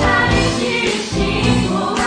나를 지으시고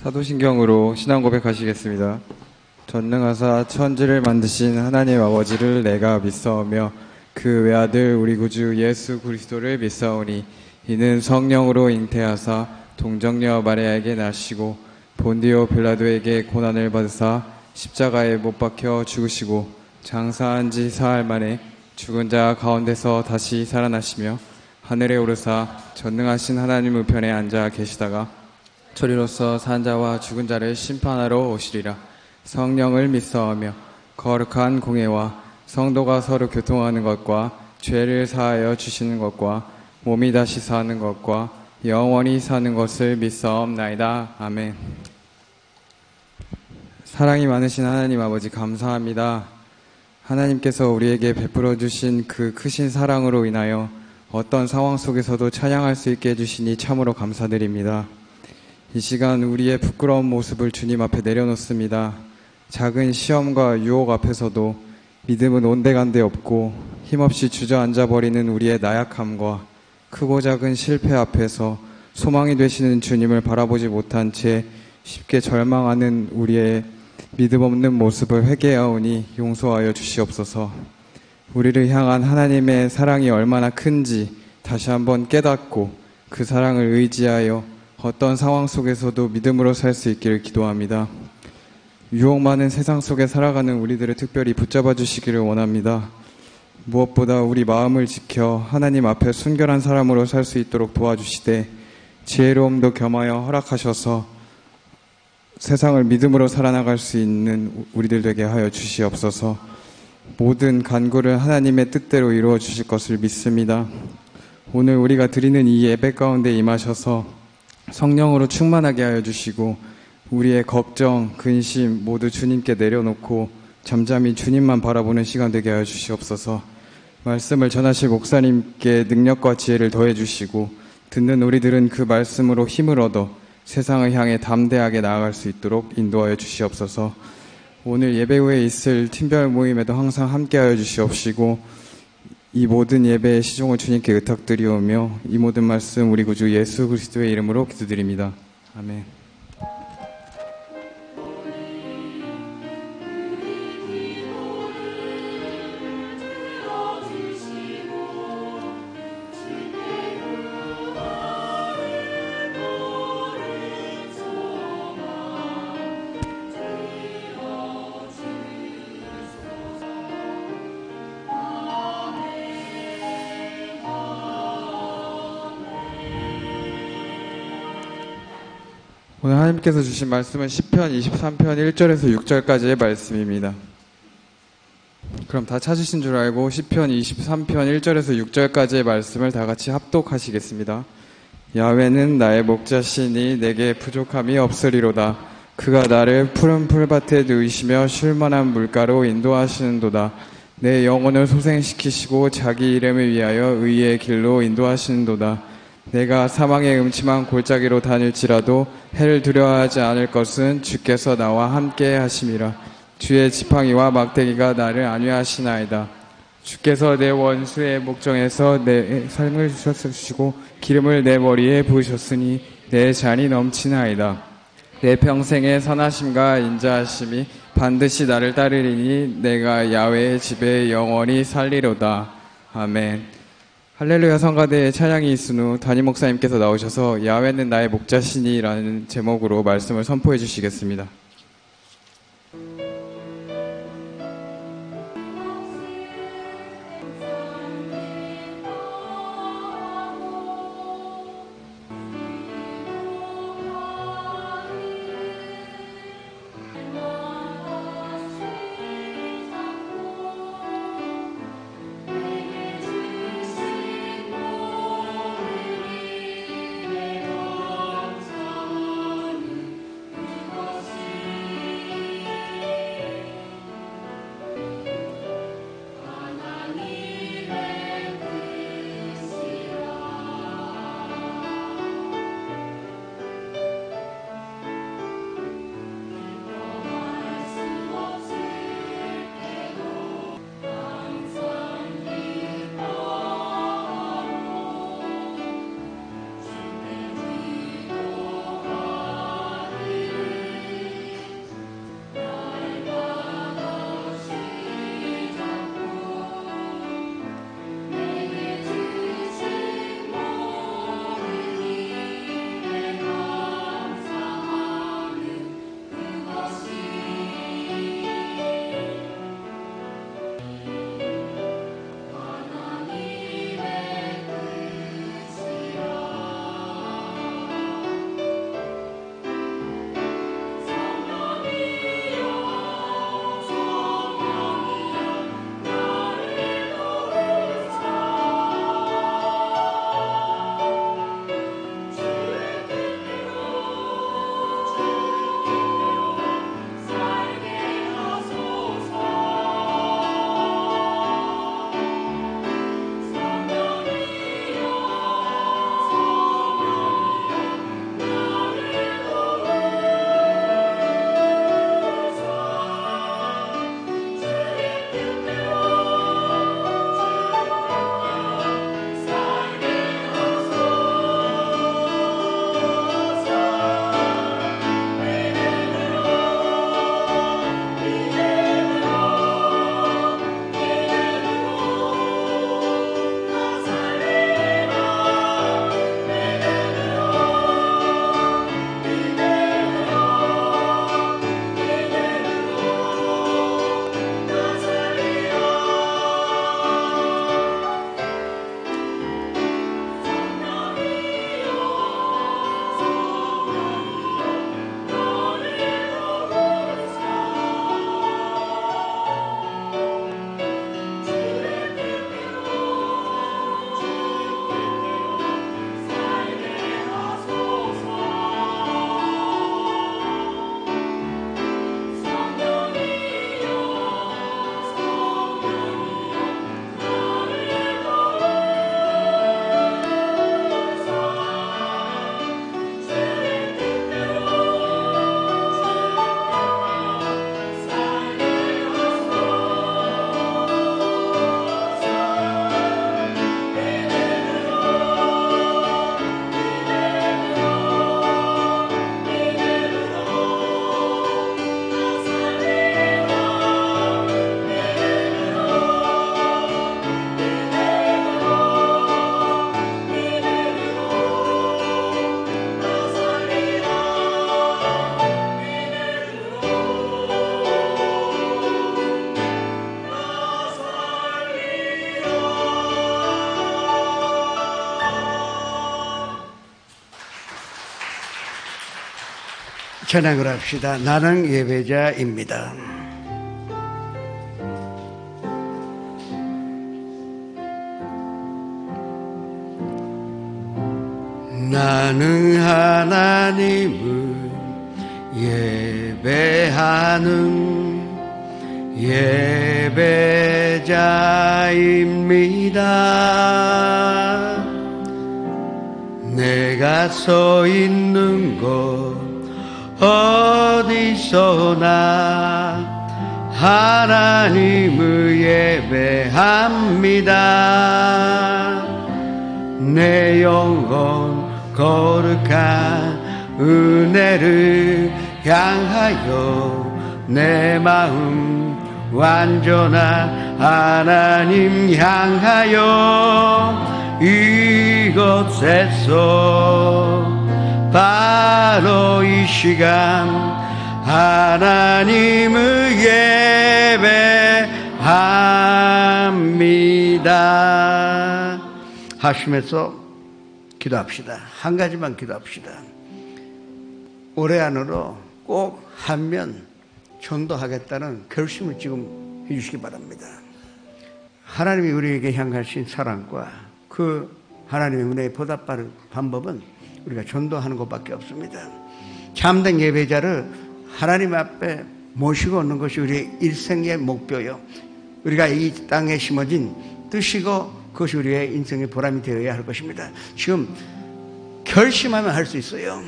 사도신경으로 신앙 고백하시겠습니다. 전능하사 천지를 만드신 하나님 아버지를 내가 믿사오며 그 외아들 우리 구주 예수 그리스도를 믿사오니 이는 성령으로 잉태하사 동정녀 마리아에게 나시고 본디오 빌라도에게 고난을 받으사 십자가에 못 박혀 죽으시고 장사한 지 사흘 만에 죽은 자 가운데서 다시 살아나시며 하늘에 오르사 전능하신 하나님 우편에 앉아 계시다가 저리로서 산 자와 죽은 자를 심판하러 오시리라. 성령을 믿사오며 거룩한 공예와 성도가 서로 교통하는 것과 죄를 사하여 주시는 것과 몸이 다시 사는 것과 영원히 사는 것을 믿사옵나이다. 아멘. 사랑이 많으신 하나님 아버지 감사합니다. 하나님께서 우리에게 베풀어 주신 그 크신 사랑으로 인하여 어떤 상황 속에서도 찬양할 수 있게 해주시니 참으로 감사드립니다. 이 시간 우리의 부끄러운 모습을 주님 앞에 내려놓습니다. 작은 시험과 유혹 앞에서도 믿음은 온데간데 없고 힘없이 주저앉아버리는 우리의 나약함과 크고 작은 실패 앞에서 소망이 되시는 주님을 바라보지 못한 채 쉽게 절망하는 우리의 믿음 없는 모습을 회개하오니 용서하여 주시옵소서. 우리를 향한 하나님의 사랑이 얼마나 큰지 다시 한번 깨닫고 그 사랑을 의지하여 어떤 상황 속에서도 믿음으로 살 수 있기를 기도합니다. 유혹 많은 세상 속에 살아가는 우리들을 특별히 붙잡아 주시기를 원합니다. 무엇보다 우리 마음을 지켜 하나님 앞에 순결한 사람으로 살 수 있도록 도와주시되 지혜로움도 겸하여 허락하셔서 세상을 믿음으로 살아나갈 수 있는 우리들 되게 하여 주시옵소서. 모든 간구를 하나님의 뜻대로 이루어 주실 것을 믿습니다. 오늘 우리가 드리는 이 예배 가운데 임하셔서 성령으로 충만하게 하여 주시고 우리의 걱정, 근심 모두 주님께 내려놓고 잠잠히 주님만 바라보는 시간 되게 하여 주시옵소서. 말씀을 전하실 목사님께 능력과 지혜를 더해 주시고 듣는 우리들은 그 말씀으로 힘을 얻어 세상을 향해 담대하게 나아갈 수 있도록 인도하여 주시옵소서. 오늘 예배 후에 있을 팀별 모임에도 항상 함께하여 주시옵시고 이 모든 예배의 시종을 주님께 의탁드리오며 이 모든 말씀 우리 구주 예수 그리스도의 이름으로 기도드립니다. 아멘. 오늘 하나님께서 주신 말씀은 시편 23편 1절에서 6절까지의 말씀입니다. 그럼 다 찾으신 줄 알고 시편 23편 1절에서 6절까지의 말씀을 다 같이 합독하시겠습니다. 야훼는 나의 목자시니 내게 부족함이 없으리로다. 그가 나를 푸른 풀밭에 누이시며 쉴만한 물가로 인도하시는도다. 내 영혼을 소생시키시고 자기 이름을 위하여 의의 길로 인도하시는도다. 내가 사망의 음침한 골짜기로 다닐지라도 해를 두려워하지 않을 것은 주께서 나와 함께 하심이라. 주의 지팡이와 막대기가 나를 안위하시나이다. 주께서 내 원수의 목정에서 내 삶을 주시고 기름을 내 머리에 부으셨으니 내 잔이 넘치나이다. 내 평생의 선하심과 인자하심이 반드시 나를 따르리니 내가 야훼의 집에 영원히 살리로다. 아멘. 할렐루야 성가대에 찬양이 있은 후 담임 목사님께서 나오셔서 야훼는 나의 목자시니 라는 제목으로 말씀을 선포해 주시겠습니다. 찬양을 합시다. 나는 예배자입니다. 나는 하나님을 예배하는 예배자입니다. 내가 서 있는 곳 어디서나 하나님을 예배합니다. 내 영혼 거룩한 은혜를 향하여 내 마음 완전한 하나님 향하여 이곳에서 바로 이 시간 하나님을 예배합니다 하시면서 기도합시다. 한 가지만 기도합시다. 올해 안으로 꼭 한 면 전도하겠다는 결심을 지금 해주시기 바랍니다. 하나님이 우리에게 향하신 사랑과 그 하나님의 은혜에 보답받을 방법은 우리가 전도하는 것밖에 없습니다. 참된 예배자를 하나님 앞에 모시고 오는 것이 우리의 일생의 목표요. 우리가 이 땅에 심어진 뜻이고 그것이 우리의 인생의 보람이 되어야 할 것입니다. 지금 결심하면 할 수 있어요.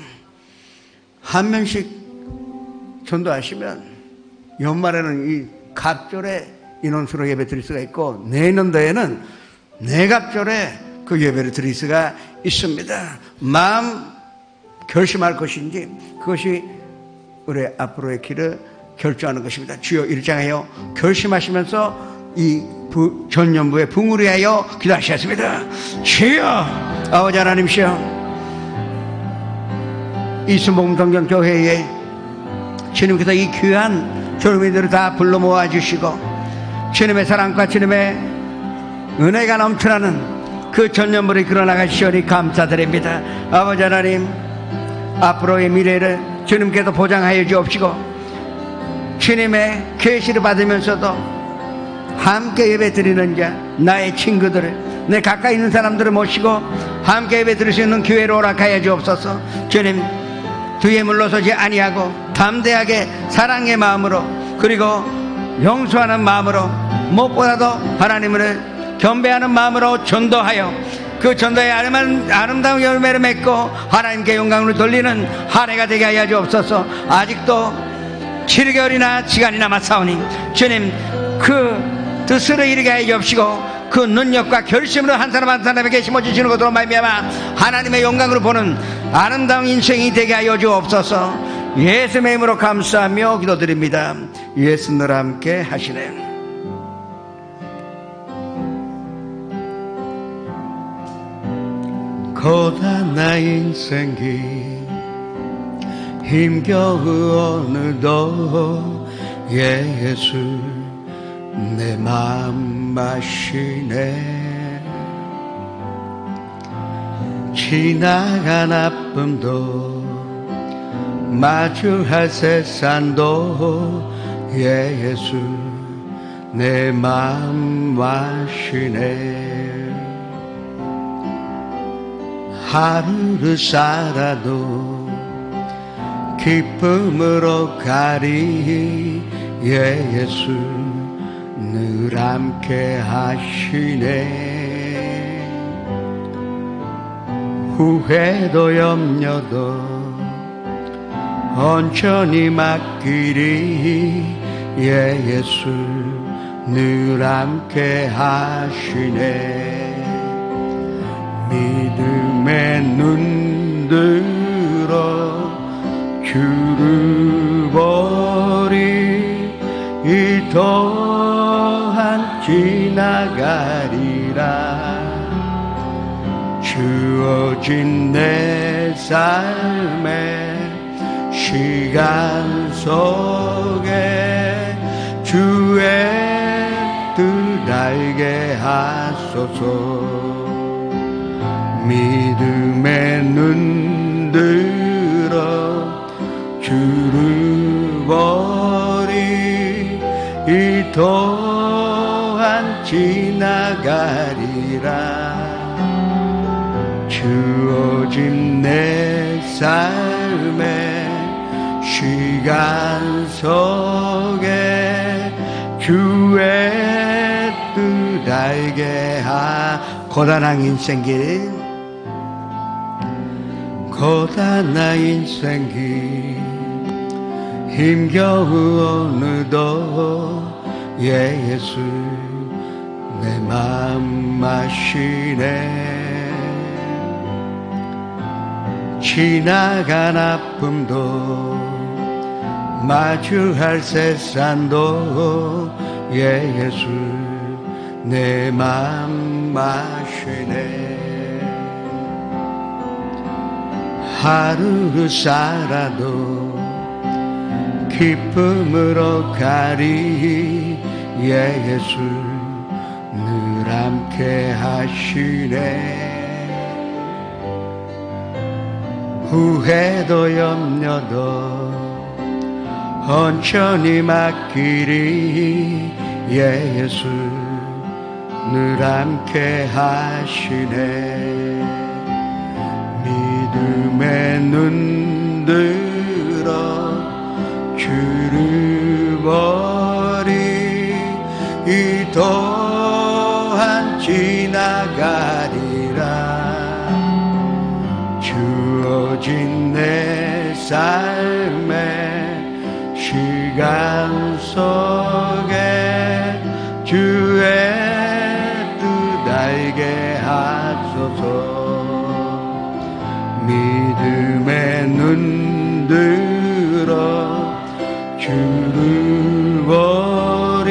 한 명씩 전도하시면 연말에는 이 갑절에 인원수로 예배 드릴 수가 있고 내년도에는 내갑절에 그 예배를 드릴 수가 있습니다. 마음 결심할 것인지 그것이 우리의 앞으로의 길을 결정하는 것입니다. 주여 일장하여 결심하시면서 이 전년부에 붕우리하여 기도하셨습니다. 주여 아버지 하나님이시여 이순복음성경교회에 주님께서 이 귀한 젊은이들을 다 불러 모아주시고 주님의 사랑과 주님의 은혜가 넘쳐나는 그 전년부를 이끌어나가시오니 감사드립니다. 아버지 하나님 앞으로의 미래를 주님께서 보장하여 주옵시고 주님의 계시를 받으면서도 함께 예배 드리는 자 나의 친구들을 내 가까이 있는 사람들을 모시고 함께 예배 드릴 수 있는 기회로 허락하여 주옵소서. 주님 뒤에 물러서지 아니하고 담대하게 사랑의 마음으로 그리고 용서하는 마음으로 무엇보다도 하나님을 경배하는 마음으로 전도하여 그 전도의 아름다운 열매를 맺고 하나님께 영광을 돌리는 한 해가 되게 하여 주옵소서. 아직도 7개월이나 시간이 남았사오니 주님 그 뜻으로 이르게 하여 주옵시고 그 능력과 결심으로 한 사람 한 사람에게 심어주시는 것으로 말미암아 하나님의 영광으로 보는 아름다운 인생이 되게 하여 주옵소서. 예수의 이름으로 감사하며 기도드립니다. 예수 늘 함께 하시네. 고단 나 인생이 힘겨우 오늘도 예수 내 마음 마시네. 지나간 아픔도 마주할 세상도 예수 내 마음 마시네. 하루를 살아도 기쁨으로 가리 예수 늘 함께 하시네. 후회도 염려도 온전히 맡기리 예수 늘 함께 하시네. 믿음의 눈 들어 주를 보리 이 또한 지나가리라. 주어진 내 삶의 시간 속에 주의 뜻 알게 하소서. 믿음의 눈 들어 주를 버리 이 또한 지나가리라. 주어진 내 삶의 시간 속에 주의 뜻 알게 고단한 인생길, 고단한 인생길 힘겨운 오늘도 예수 내 맘 아시네. 지나간 아픔도 마주할 세상도 예수 내 맘 아시네. 하루 살아도 기쁨으로 가리 예수 늘 함께 하시네. 후회도 염려도 온전히 맡기리 예수 늘 함께 하시네. 믿음의 눈 들어 주를 버리 이 또한 지나가리라. 주어진 내 삶의 시간 속에 주의 뜻 알게 하소서. 믿음의 눈 들어 주를 버리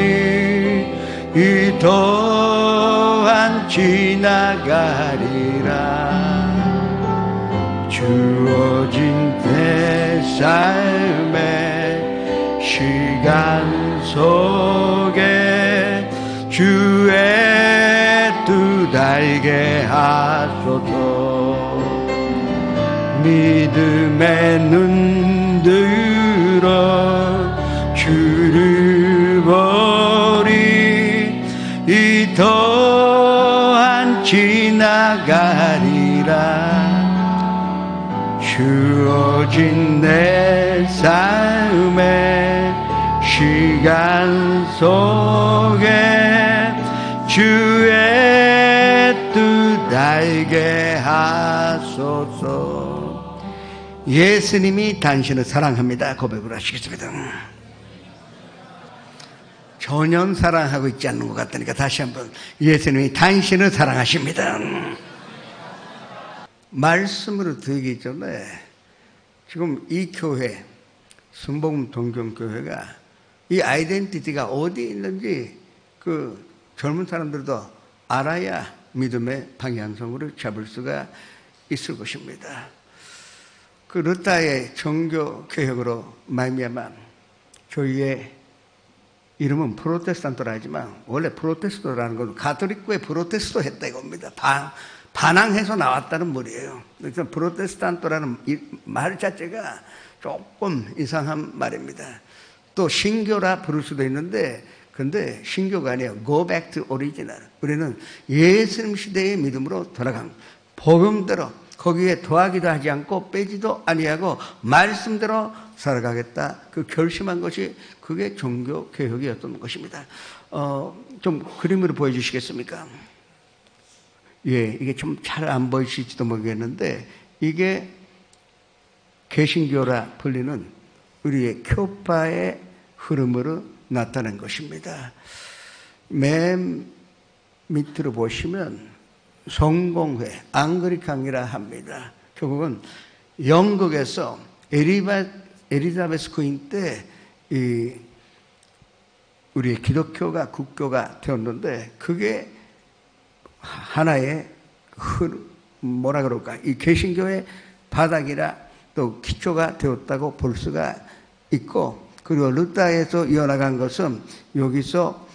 이 또한 지나가리라. 주어진 내 삶의 시간 속에 주의 뜻 알게 하소서. 믿음의 눈 들어 주를 버리 이 또한 지나가리라. 주어진 내 삶의 시간 속에 주의 뜻 알게 하소서. 예수님이 당신을 사랑합니다 고백을 하시겠습니다. 전혀 사랑하고 있지 않는 것 같으니까 다시 한번 예수님이 당신을 사랑하십니다. 말씀으로 드리기 전에 지금 이 교회 순복음 동경교회가 이 아이덴티티가 어디 있는지 그 젊은 사람들도 알아야 믿음의 방향성으로 잡을 수가 있을 것입니다. 그 르타의 종교 개혁으로 말미암아 저희의 이름은 프로테스탄트라 하지만 원래 프로테스토라는 건 가톨릭교회 프로테스토 했다 이겁니다. 반항해서 나왔다는 말이에요. 그래서 프로테스탄트라는 말 자체가 조금 이상한 말입니다. 또 신교라 부를 수도 있는데 근데 신교가 아니에요. Go back to original. 우리는 예수님 시대의 믿음으로 돌아간 복음대로 거기에 더하기도 하지 않고 빼지도 아니하고 말씀대로 살아가겠다. 그 결심한 것이 그게 종교 개혁이었던 것입니다. 좀 그림으로 보여주시겠습니까? 예, 이게 좀 잘 안 보이실지도 모르겠는데 이게 개신교라 불리는 우리의 교파의 흐름으로 나타낸 것입니다. 맨 밑으로 보시면 성공회, 앙글리칸이라 합니다. 결국은 영국에서 엘리자베스 퀸 때 우리 기독교가 국교가 되었는데 그게 하나의 뭐라 그럴까 이 개신교의 바닥이라 또 기초가 되었다고 볼 수가 있고 그리고 르타에서 이어나간 것은 여기서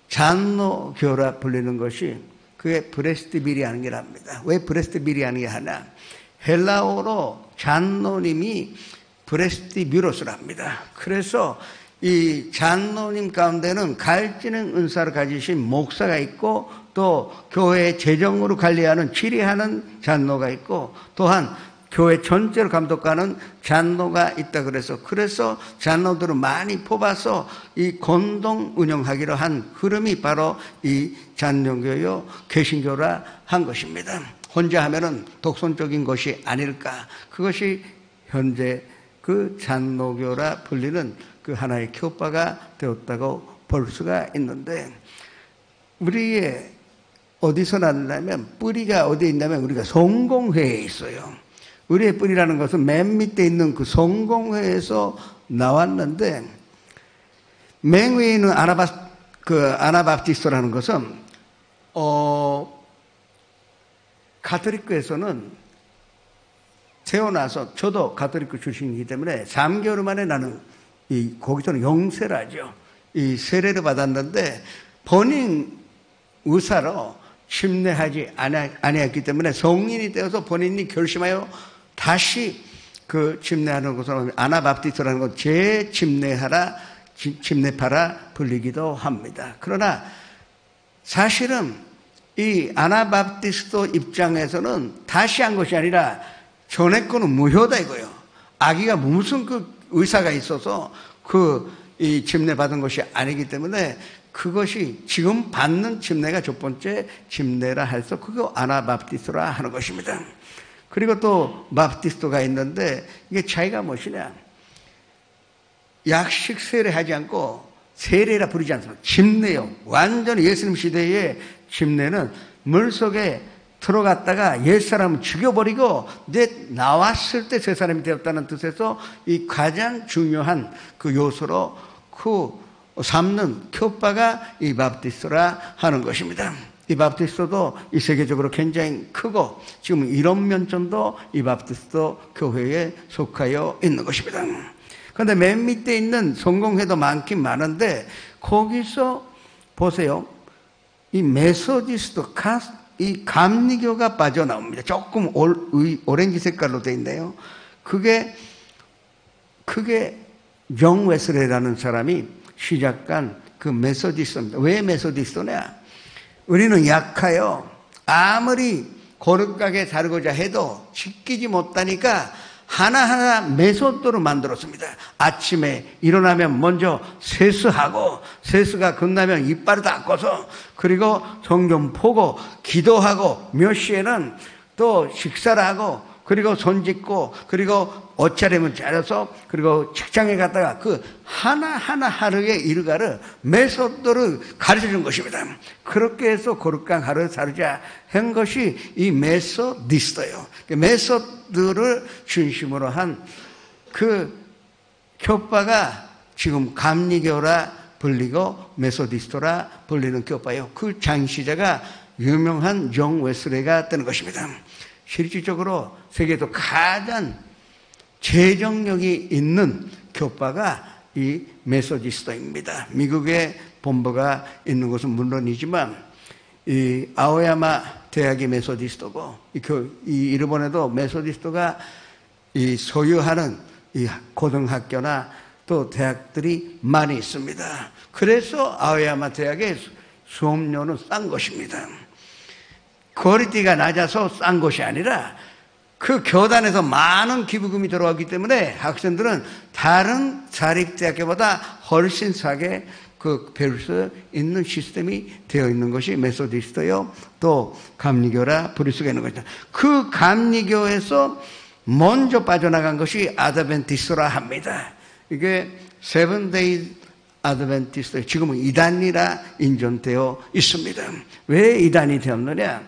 잔노교라 불리는 것이 그게 브레스티비리안이랍니다. 왜 브레스티비리안이 하나? 헬라어로 잔노님이 브레스티뮤로스라 합니다. 그래서 이 장로님 가운데는 가르치는 은사를 가지신 목사가 있고 또 교회 재정으로 관리하는 지휘하는 장로가 있고 또한 교회 전체를 감독하는 장로가 있다 그래서 장로들을 많이 뽑아서 이 공동 운영하기로 한 흐름이 바로 이 장로교요 개신교라 한 것입니다. 혼자 하면은 독선적인 것이 아닐까. 그것이 현재 그 장로교라 불리는 그 하나의 교파가 되었다고 볼 수가 있는데, 우리의 어디서 났냐면 뿌리가 어디에 있냐면 우리가 성공회에 있어요. 우리의 뿌리라는 것은 맨 밑에 있는 그 성공회에서 나왔는데, 맨 위에 있는 아나바프티스트라는 것은 가톨릭교에서는 태어나서, 저도 가톨릭교 출신이기 때문에 3개월 만에 나는 거기서는 영세라죠. 이 세례를 받았는데 본인 의사로 침례하지 아니했기 때문에 성인이 되어서 본인이 결심하여 다시 그 침례하는 것으로 아나바프티스트라는 것 침례파라 불리기도 합니다. 그러나 사실은 이 아나바프티스트 입장에서는 다시 한 것이 아니라 전에 거는 무효다 이거예요. 아기가 무슨 그 의사가 있어서 이 침례 받은 것이 아니기 때문에 그것이 지금 받는 침례가 첫 번째 침례라 해서 그거 아나바프티스트라 하는 것입니다. 그리고 또 바프티스트가 있는데 이게 차이가 무엇이냐? 약식 세례하지 않고 세례라 부르지 않습니다. 침례요. 완전히 예수님 시대의 침례는 물속에 들어갔다가 옛사람을 죽여버리고 이제 나왔을 때 새 사람이 되었다는 뜻에서 이 가장 중요한 그 요소로 삼는 교파가 이 바프티스트라 하는 것입니다. 이 바프티스트도 이 세계적으로 굉장히 크고 지금 1억 명 정도 이 바프티스트 교회에 속하여 있는 것입니다. 그런데 맨 밑에 있는 성공회도 많긴 많은데 거기서 보세요. 이 메소디스트 이 감리교가 빠져나옵니다. 조금 오렌지 색깔로 되어 있네요. 그게 정 웨슬레이라는 사람이 시작한 그 메소디스트입니다. 왜 메소디스트냐? 우리는 약하여 아무리 거룩하게 살고자 해도 지키지 못하니까 하나하나 메소드로 만들었습니다. 아침에 일어나면 먼저 세수하고, 세수가 끝나면 이빨을 닦아서, 그리고 성경 보고 기도하고, 몇 시에는 또 식사를 하고, 그리고 손 씻고, 그리고 옷차림을 차려서, 그리고 직장에 갔다가 그 하나하나 하루의 일과를 메소드를 가르쳐 준 것입니다. 그렇게 해서 거룩한 하루를 살자 한 것이 이 메소디스트예요. 메소드를 중심으로 한 그 교파가 지금 감리교라 불리고 메소디스트라 불리는 교파예요. 그 창시자가 유명한 정 웨슬레이가 되는 것입니다. 실질적으로 세계에서 가장 재정력이 있는 교파가 이 메소디스트입니다. 미국에 본부가 있는 것은 물론이지만 이 아오야마 대학이 메소디스트고 이 일본에도 메소디스트가 이 소유하는 이 고등학교나 또 대학들이 많이 있습니다. 그래서 아오야마 대학의 수업료는 싼 것입니다. 퀄리티가 낮아서 싼 것이 아니라 그 교단에서 많은 기부금이 들어왔기 때문에 학생들은 다른 사립대학교보다 훨씬 싸게 배울 수 있는 시스템이 되어 있는 것이 메소디스트요. 또 감리교라 부를 수가 있는 것이다. 그 감리교에서 먼저 빠져나간 것이 아드벤티스트라 합니다. 이게 세븐데이 아드벤티스트, 지금은 이단이라 인정되어 있습니다. 왜 이단이 되었느냐?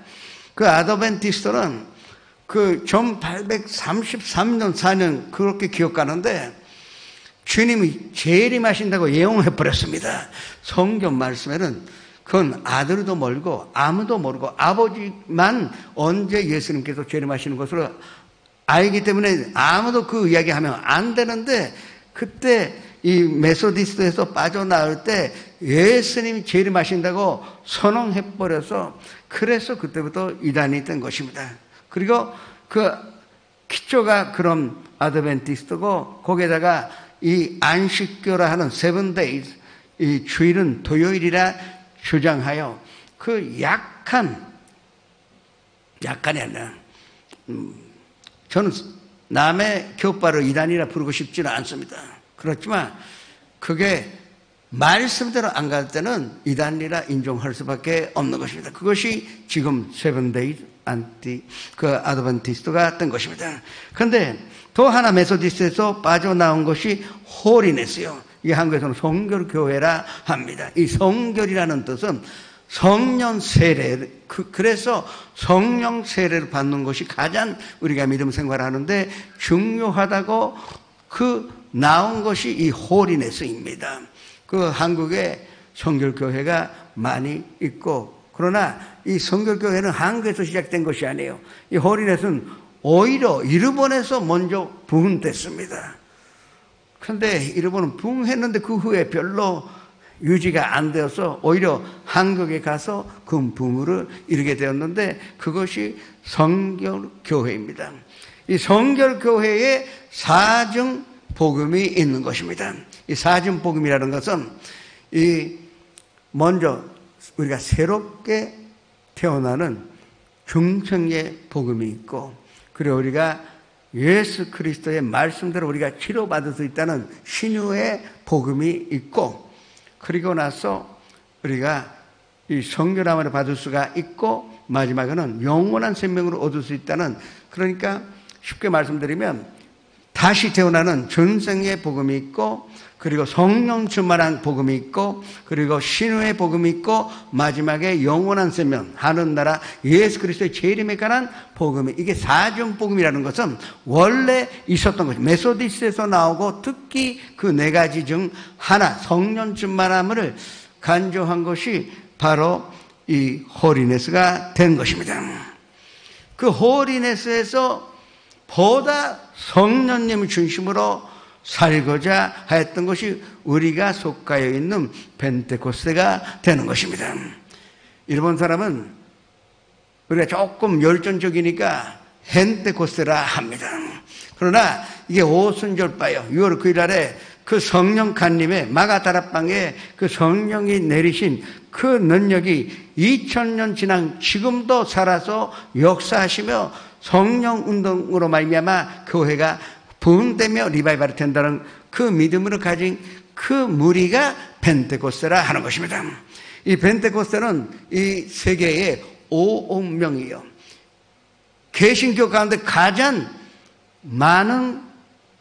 그 아드벤티스트는 1833년, 4년 그렇게 기억하는데 주님이 재림하신다고 예언해버렸습니다. 성경 말씀에는 그건 아들도 모르고 아무도 모르고 아버지만 언제 예수님께서 재림하시는 것으로 알기 때문에 아무도 그 이야기하면 안 되는데, 그때 이 메소디스트에서 빠져나올 때 예수님이 재림하신다고 선언해버려서, 그래서 그때부터 이단이 된 것입니다. 그리고 그 기초가 그런 아드벤티스트고 거기에다가 이 안식교라 하는 세븐 데이즈, 이 주일은 토요일이라 주장하여 그 약간이 아니라 저는 남의 교파를 이단이라 부르고 싶지는 않습니다. 그렇지만 그게 말씀대로 안 갈 때는 이단이라 인정할 수밖에 없는 것입니다. 그것이 지금 세븐데이 아드벤티스트가 된 것입니다. 그런데 또 하나 메소디스트에서 빠져나온 것이 홀리네스요. 이 한국에서는 성결교회라 합니다. 이 성결이라는 뜻은 성령 세례, 그래서 성령 세례를 받는 것이 가장 우리가 믿음 생활하는데 중요하다고 나온 것이 이 홀리네스입니다. 한국에 성결교회가 많이 있고, 그러나 이 성결교회는 한국에서 시작된 것이 아니에요. 이 홀리네스는 오히려 일본에서 먼저 부흥됐습니다. 그런데 일본은 부흥했는데 그 후에 별로 유지가 안 되어서 오히려 한국에 가서 그 부흥을 이루게 되었는데 그것이 성결교회입니다. 이 성결교회에 사중 복음이 있는 것입니다. 이 사중 복음이라는 것은 먼저 우리가 새롭게 태어나는 중생의 복음이 있고, 그리고 우리가 예수 그리스도의 말씀대로 우리가 치료받을 수 있다는 신유의 복음이 있고, 그리고 나서 우리가 이 성결함을 받을 수가 있고, 마지막에는 영원한 생명을 얻을 수 있다는, 그러니까 쉽게 말씀드리면 다시 태어나는 전생의 복음이 있고, 그리고 성령 충만한 복음이 있고, 그리고 신유의 복음이 있고, 마지막에 영원한 생명, 하늘나라 예수 그리스도의 재림에 관한 복음이, 이게 사중 복음이라는 것은 원래 있었던 것이 메소디스트에서 나오고, 특히 그 네 가지 중 하나 성령 충만함을 간주한 것이 바로 이 홀리네스가 된 것입니다. 그 홀리네스에서 보다 성령님을 중심으로 살고자 하였던 것이 우리가 속하여 있는 펜테코스테가 되는 것입니다. 일본 사람은 우리가 조금 열정적이니까 펜테코스테라 합니다. 그러나 이게 오순절바요, 6월 9일 날에 그 성령 간님의 마가다락방에 그 성령이 내리신 그 능력이 2000년 지난 지금도 살아서 역사하시며 성령 운동으로 말미암아 교회가 부흥되며 리바이벌이 된다는 그 믿음으로 가진 그 무리가 펜테코스테라 하는 것입니다. 이 펜테코스테는 이 세계의 5억 명이요, 개신교 가운데 가장 많은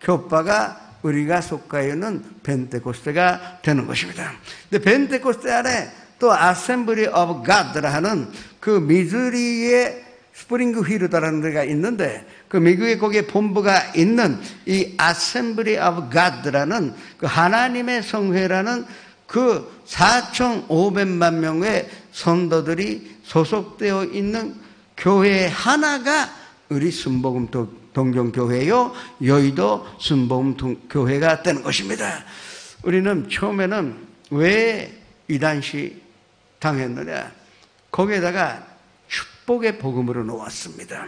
교파가 우리가 속하여 있는 펜테코스테가 되는 것입니다. 근데 펜테코스테 안에 또 아셈블리 오브 갓라 하는 그 미즈리의 스프링그 힐이라는 데가 있는데, 그 미국에 거기에 본부가 있는 이 아셈블리 오브 갓라는 그 하나님의 성회라는 그 4,500만 명의 성도들이 소속되어 있는 교회 하나가 우리 순복음 동정교회요, 여의도 순복음 교회가 되는 것입니다. 우리는 처음에는 왜 이단시 당했느냐, 거기에다가 축복의 복음으로 놓았습니다.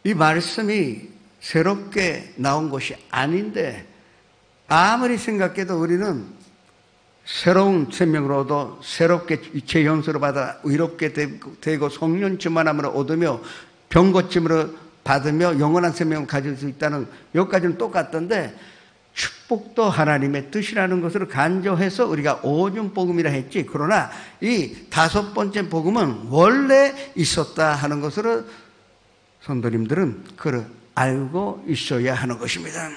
이 말씀이 새롭게 나온 것이 아닌데, 아무리 생각해도 우리는 새로운 생명으로도 새롭게 재현수로 받아 의롭게 되고 성령 충만함을 얻으며 병고침으로 받으며 영원한 생명을 가질 수 있다는, 여기까지는 똑같던데 축복도 하나님의 뜻이라는 것을 간조해서 우리가 오중복음이라 했지, 그러나 이 5번째 복음은 원래 있었다 하는 것을 성도님들은 그걸 알고 있어야 하는 것입니다.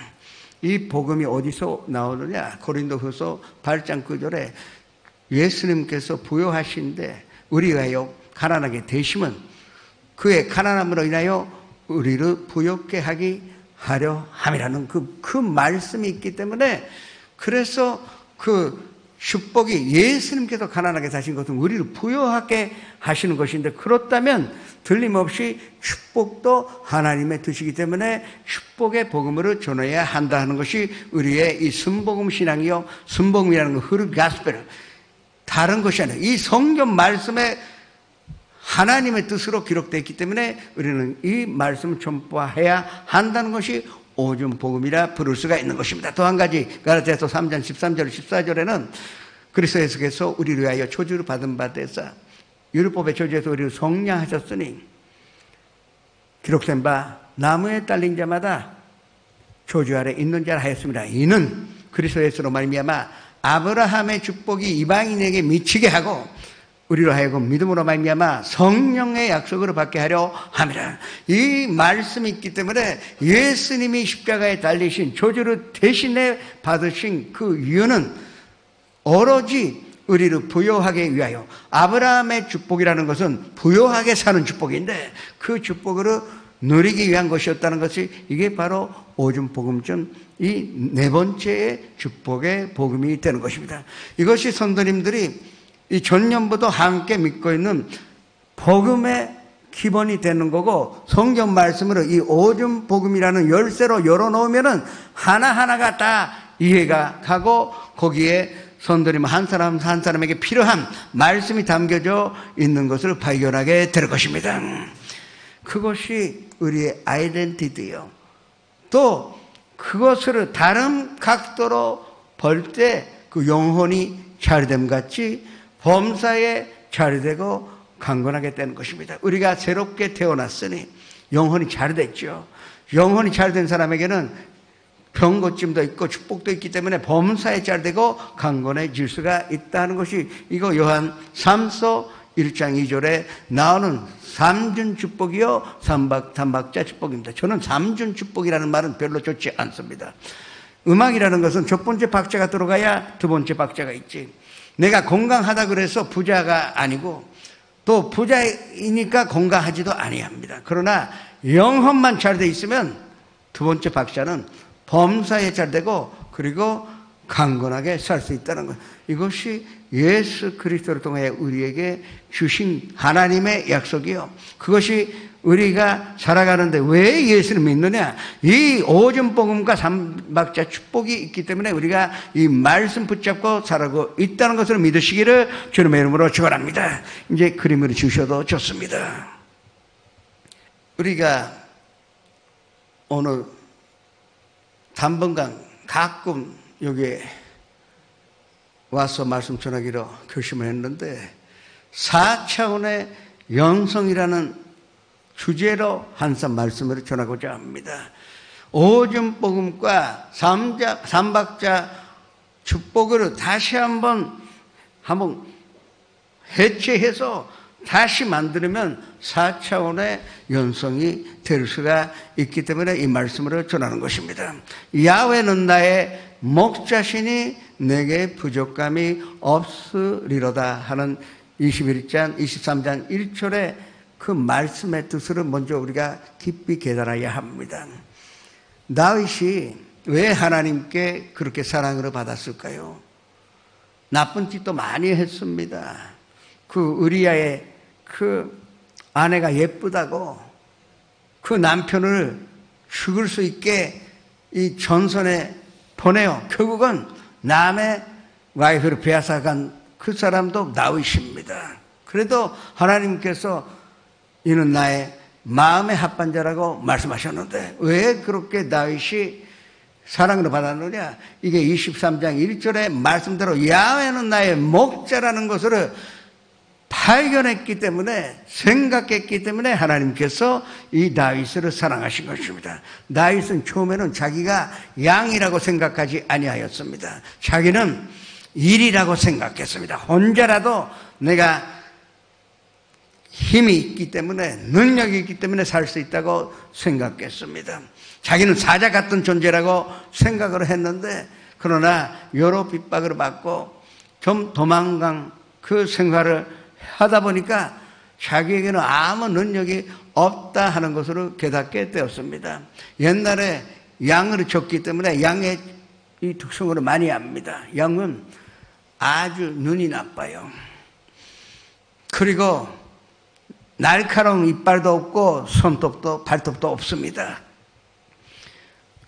이 복음이 어디서 나오느냐, 고린도후서 8장 9절에 예수님께서 부요하신데 우리가요 가난하게 되시면 그의 가난함으로 인하여 우리를 부요케 하려 함이라는 그 말씀이 있기 때문에, 그래서 그 축복이 예수님께서 가난하게 사신 것은 우리를 부요하게 하시는 것인데, 그렇다면 틀림없이 축복도 하나님의 뜻이기 때문에 축복의 복음으로 전해야 한다 하는 것이 우리의 이 순복음 신앙이요, 순복음이라는 거, 흐르 가스펠, 다른 것이 아니라 이 성경 말씀에 하나님의 뜻으로 기록되어 있기 때문에 우리는 이 말씀을 전파해야 한다는 것이 오줌 복음이라 부를 수가 있는 것입니다. 또 한 가지 갈라디아서 3장 13절 14절에는 그리스도 예수께서 우리를 위하여 저주를 받은 바 되사 율법의 저주에서 우리를 속량하셨으니 기록된 바 나무에 딸린 자마다 저주 아래 있는 자라 하였습니다. 이는 그리스도 예수로 말미암아 아브라함의 축복이 이방인에게 미치게 하고 우리로 하여금 믿음으로 말미암아 성령의 약속으로 받게 하려 함이라. 이 말씀이 있기 때문에 예수님이 십자가에 달리신 저주를 대신에 받으신 그 이유는 오로지 우리를 부요하게 위하여, 아브라함의 축복이라는 것은 부요하게 사는 축복인데 그 축복으로 누리기 위한 것이었다는 것이, 이게 바로 오줌 복음전 이 네 번째의 축복의 복음이 되는 것입니다. 이것이 성도님들이 이 전년부터 함께 믿고 있는 복음의 기본이 되는 거고, 성경 말씀으로 이 오줌 복음이라는 열쇠로 열어놓으면은 하나하나가 다 이해가 가고 거기에 성도님 한 사람 한 사람에게 필요한 말씀이 담겨져 있는 것을 발견하게 될 것입니다. 그것이 우리의 아이덴티티요. 또 그것을 다른 각도로 볼 때 그 영혼이 자리됨 같이 범사에 자리되고 강건하게 되는 것입니다. 우리가 새롭게 태어났으니 영혼이 자리됐죠. 영혼이 자리된 사람에게는 병고침도 있고 축복도 있기 때문에 범사에 자리되고 강건해질 수가 있다는 것이, 이거 요한 3서 1장 2절에 나오는 삼준 축복이요 삼박자 축복입니다. 저는 삼준 축복이라는 말은 별로 좋지 않습니다. 음악이라는 것은 첫 번째 박자가 들어가야 두 번째 박자가 있지. 내가 건강하다 그래서 부자가 아니고 또 부자이니까 건강하지도 아니합니다. 그러나 영혼만 잘 돼 있으면 두 번째 박자는 범사에 잘 되고 그리고 강건하게 살 수 있다는 것. 이것이 예수 그리스도를 통해 우리에게 주신 하나님의 약속이요. 그것이 우리가 살아가는데 왜 예수를 믿느냐? 이 오줌 복음과 삼박자 축복이 있기 때문에 우리가 이 말씀 붙잡고 살아가고 있다는 것을 믿으시기를 주님의 이름으로 축원합니다. 이제 그림을 주셔도 좋습니다. 우리가 오늘 단번간 가끔 여기에 와서 말씀 전하기로 결심을 했는데 4차원의 영성이라는 주제로 한참 말씀을 전하고자 합니다. 오줌 복음과 삼박자 축복을 다시 한번 해체해서 다시 만들면 4차원의 연성이 될 수가 있기 때문에 이 말씀을 전하는 것입니다. 야훼는 나의 목자시니 내게 부족함이 없으리로다 하는 21장 23장 1절의 그 말씀의 뜻을 먼저 우리가 깊이 깨달아야 합니다. 다윗이 왜 하나님께 그렇게 사랑을 받았을까요? 나쁜 짓도 많이 했습니다. 그 우리아의 그 아내가 예쁘다고 그 남편을 죽을 수 있게 이 전선에 보내요. 결국은 남의 와이프를 빼앗아간 그 사람도 다윗입니다. 그래도 하나님께서 이는 나의 마음의 합반자라고 말씀하셨는데 왜 그렇게 다윗이 사랑을 받았느냐? 이게 23장 1절의 말씀대로 야훼는 나의 목자라는 것을 발견했기 때문에, 생각했기 때문에 하나님께서 이 다윗을 사랑하신 것입니다. 다윗은 처음에는 자기가 양이라고 생각하지 아니하였습니다. 자기는 일이라고 생각했습니다. 혼자라도 내가 힘이 있기 때문에, 능력이 있기 때문에 살 수 있다고 생각했습니다. 자기는 사자 같은 존재라고 생각을 했는데, 그러나 여러 핍박을 받고 좀 도망간 그 생활을 하다 보니까 자기에게는 아무 능력이 없다 하는 것으로 깨닫게 되었습니다. 옛날에 양을 줬기 때문에 양의 이 특성을 많이 압니다. 양은 아주 눈이 나빠요. 그리고 날카로운 이빨도 없고 손톱도 발톱도 없습니다.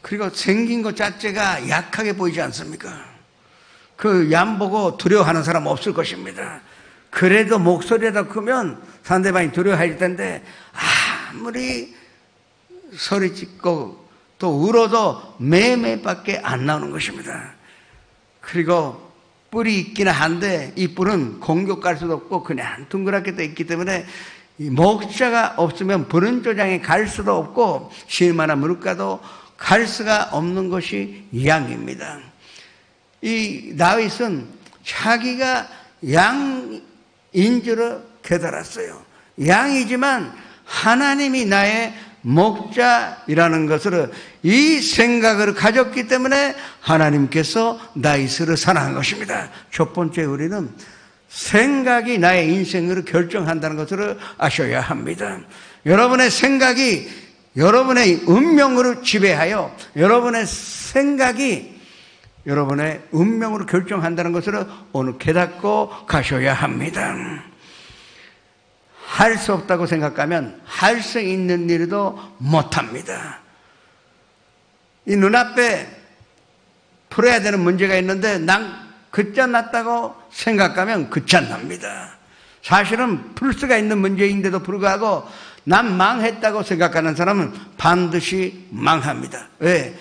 그리고 생긴 것 자체가 약하게 보이지 않습니까? 그 양 보고 두려워하는 사람 없을 것입니다. 그래도 목소리가 더 크면 상대방이 두려워할 텐데 아무리 소리 짓고 또 울어도 매매밖에 안 나오는 것입니다. 그리고 뿔이 있기는 한데 이 뿔은 공격할 수도 없고 그냥 둥그랗게 돼 있기 때문에 이 목자가 없으면 부른 조장에 갈 수도 없고 실마나 물가도 갈 수가 없는 것이 양입니다. 이 다윗은 자기가 양인 줄을 깨달았어요. 양이지만 하나님이 나의 목자이라는 것을 이 생각을 가졌기 때문에 하나님께서 다윗을 사랑한 것입니다. 첫 번째 우리는 생각이 나의 인생을 결정한다는 것을 아셔야 합니다. 여러분의 생각이 여러분의 운명으로 지배하여 여러분의 생각이 여러분의 운명으로 결정한다는 것을 오늘 깨닫고 가셔야 합니다. 할 수 없다고 생각하면 할 수 있는 일도 못합니다. 이 눈앞에 풀어야 되는 문제가 있는데 난 끝장났다고 생각하면 끝장납니다. 사실은 풀 수가 있는 문제인데도 불구하고 난 망했다고 생각하는 사람은 반드시 망합니다. 왜?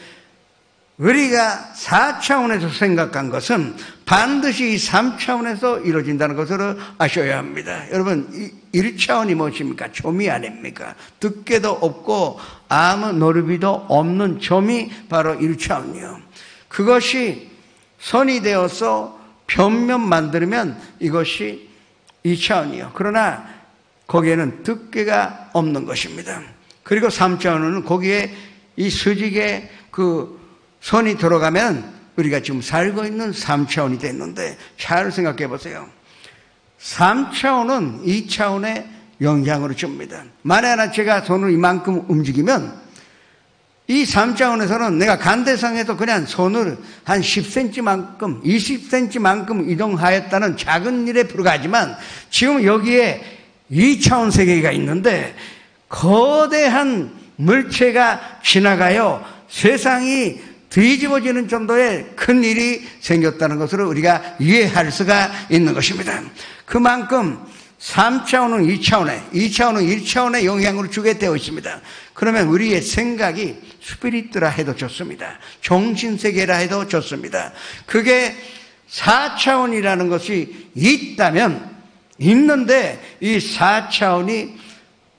우리가 4차원에서 생각한 것은 반드시 3차원에서 이루어진다는 것을 아셔야 합니다. 여러분 1차원이 무엇입니까? 점이 아닙니까? 두께도 없고 아무 노르비도 없는 점이 바로 1차원이요. 그것이 선이 되어서 벽면 만들면 이것이 2차원이요. 그러나 거기에는 두께가 없는 것입니다. 그리고 3차원은 거기에 이 수직의 그 선이 들어가면 우리가 지금 살고 있는 3차원이 됐는데 잘 생각해 보세요. 3차원은 2차원에 영향을 줍니다. 만에 하나 제가 손을 이만큼 움직이면 이 3차원에서는 내가 간대상에서 그냥 손을 한 10cm만큼 20cm만큼 이동하였다는 작은 일에 불과하지만 지금 여기에 2차원 세계가 있는데 거대한 물체가 지나가요 세상이 뒤집어지는 정도의 큰 일이 생겼다는 것을 우리가 이해할 수가 있는 것입니다. 그만큼 3차원은 2차원에, 2차원은 1차원에 영향을 주게 되어 있습니다. 그러면 우리의 생각이 스피리트라 해도 좋습니다. 정신세계라 해도 좋습니다. 그게 4차원이라는 것이 있는데 이 4차원이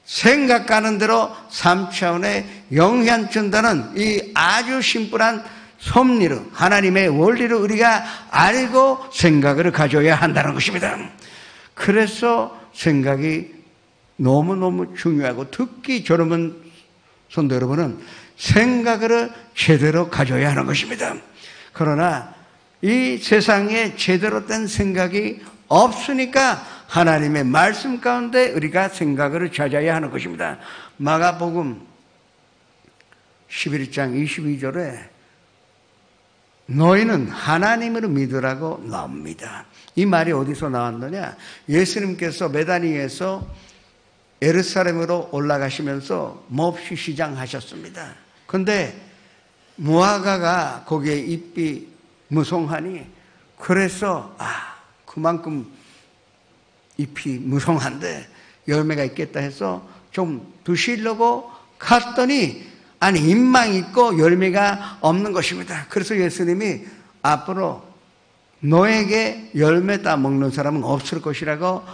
생각하는 대로 3차원에 영향 준다는 이 아주 심플한 섭리를, 하나님의 원리를 우리가 알고 생각을 가져야 한다는 것입니다. 그래서 생각이 너무너무 중요하고 특히 여러분, 성도 여러분은 생각을 제대로 가져야 하는 것입니다. 그러나 이 세상에 제대로 된 생각이 없으니까 하나님의 말씀 가운데 우리가 생각을 찾아야 하는 것입니다. 마가복음 11장 22절에 너희는 하나님을 믿으라고 나옵니다. 이 말이 어디서 나왔느냐? 예수님께서 베다니에서 예루살렘으로 올라가시면서 몹시 시장하셨습니다. 그런데 무화과가 거기에 잎이 무성하니 그래서 그만큼 잎이 무성한데 열매가 있겠다 해서 좀 드시려고 갔더니 잎만 있고 열매가 없는 것입니다. 그래서 예수님이 앞으로 너에게 열매 따 먹는 사람은 없을 것이라고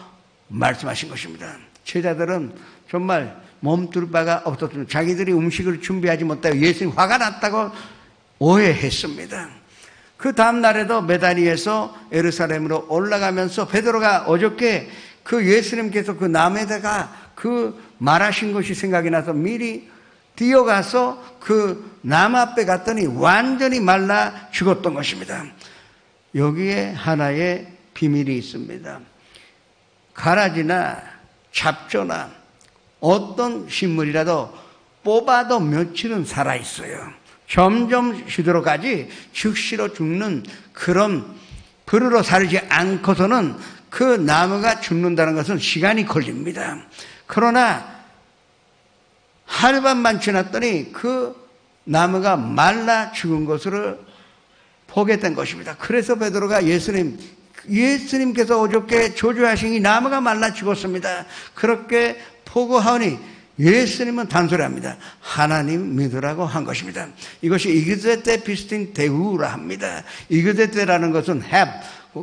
말씀하신 것입니다. 제자들은 정말 몸둘 바가 없었습니다. 자기들이 음식을 준비하지 못하고 예수님 화가 났다고 오해했습니다. 그 다음 날에도 베다니에서 예루살렘으로 올라가면서 베드로가 어저께 그 예수님께서 그 나무에다가 그 말하신 것이 생각이 나서 미리 뛰어가서 그 나무 앞에 갔더니 완전히 말라 죽었던 것입니다. 여기에 하나의 비밀이 있습니다. 가라지나 잡초나 어떤 식물이라도 뽑아도 며칠은 살아있어요. 점점 시들어가지 즉시로 죽는 그런 불으로 살지 않고서는 그 나무가 죽는다는 것은 시간이 걸립니다. 그러나 하루밤만 지났더니 그 나무가 말라 죽은 것을 보게 된 것입니다. 그래서 베드로가 예수님 예수님께서 어저께 조주하신 이 나무가 말라 죽었습니다. 그렇게 포고하오니 예수님은 단소리합니다. 하나님 믿으라고 한 것입니다. 이것이 이그제테 비스틴 대우라 합니다. 이그제테라는 것은 have,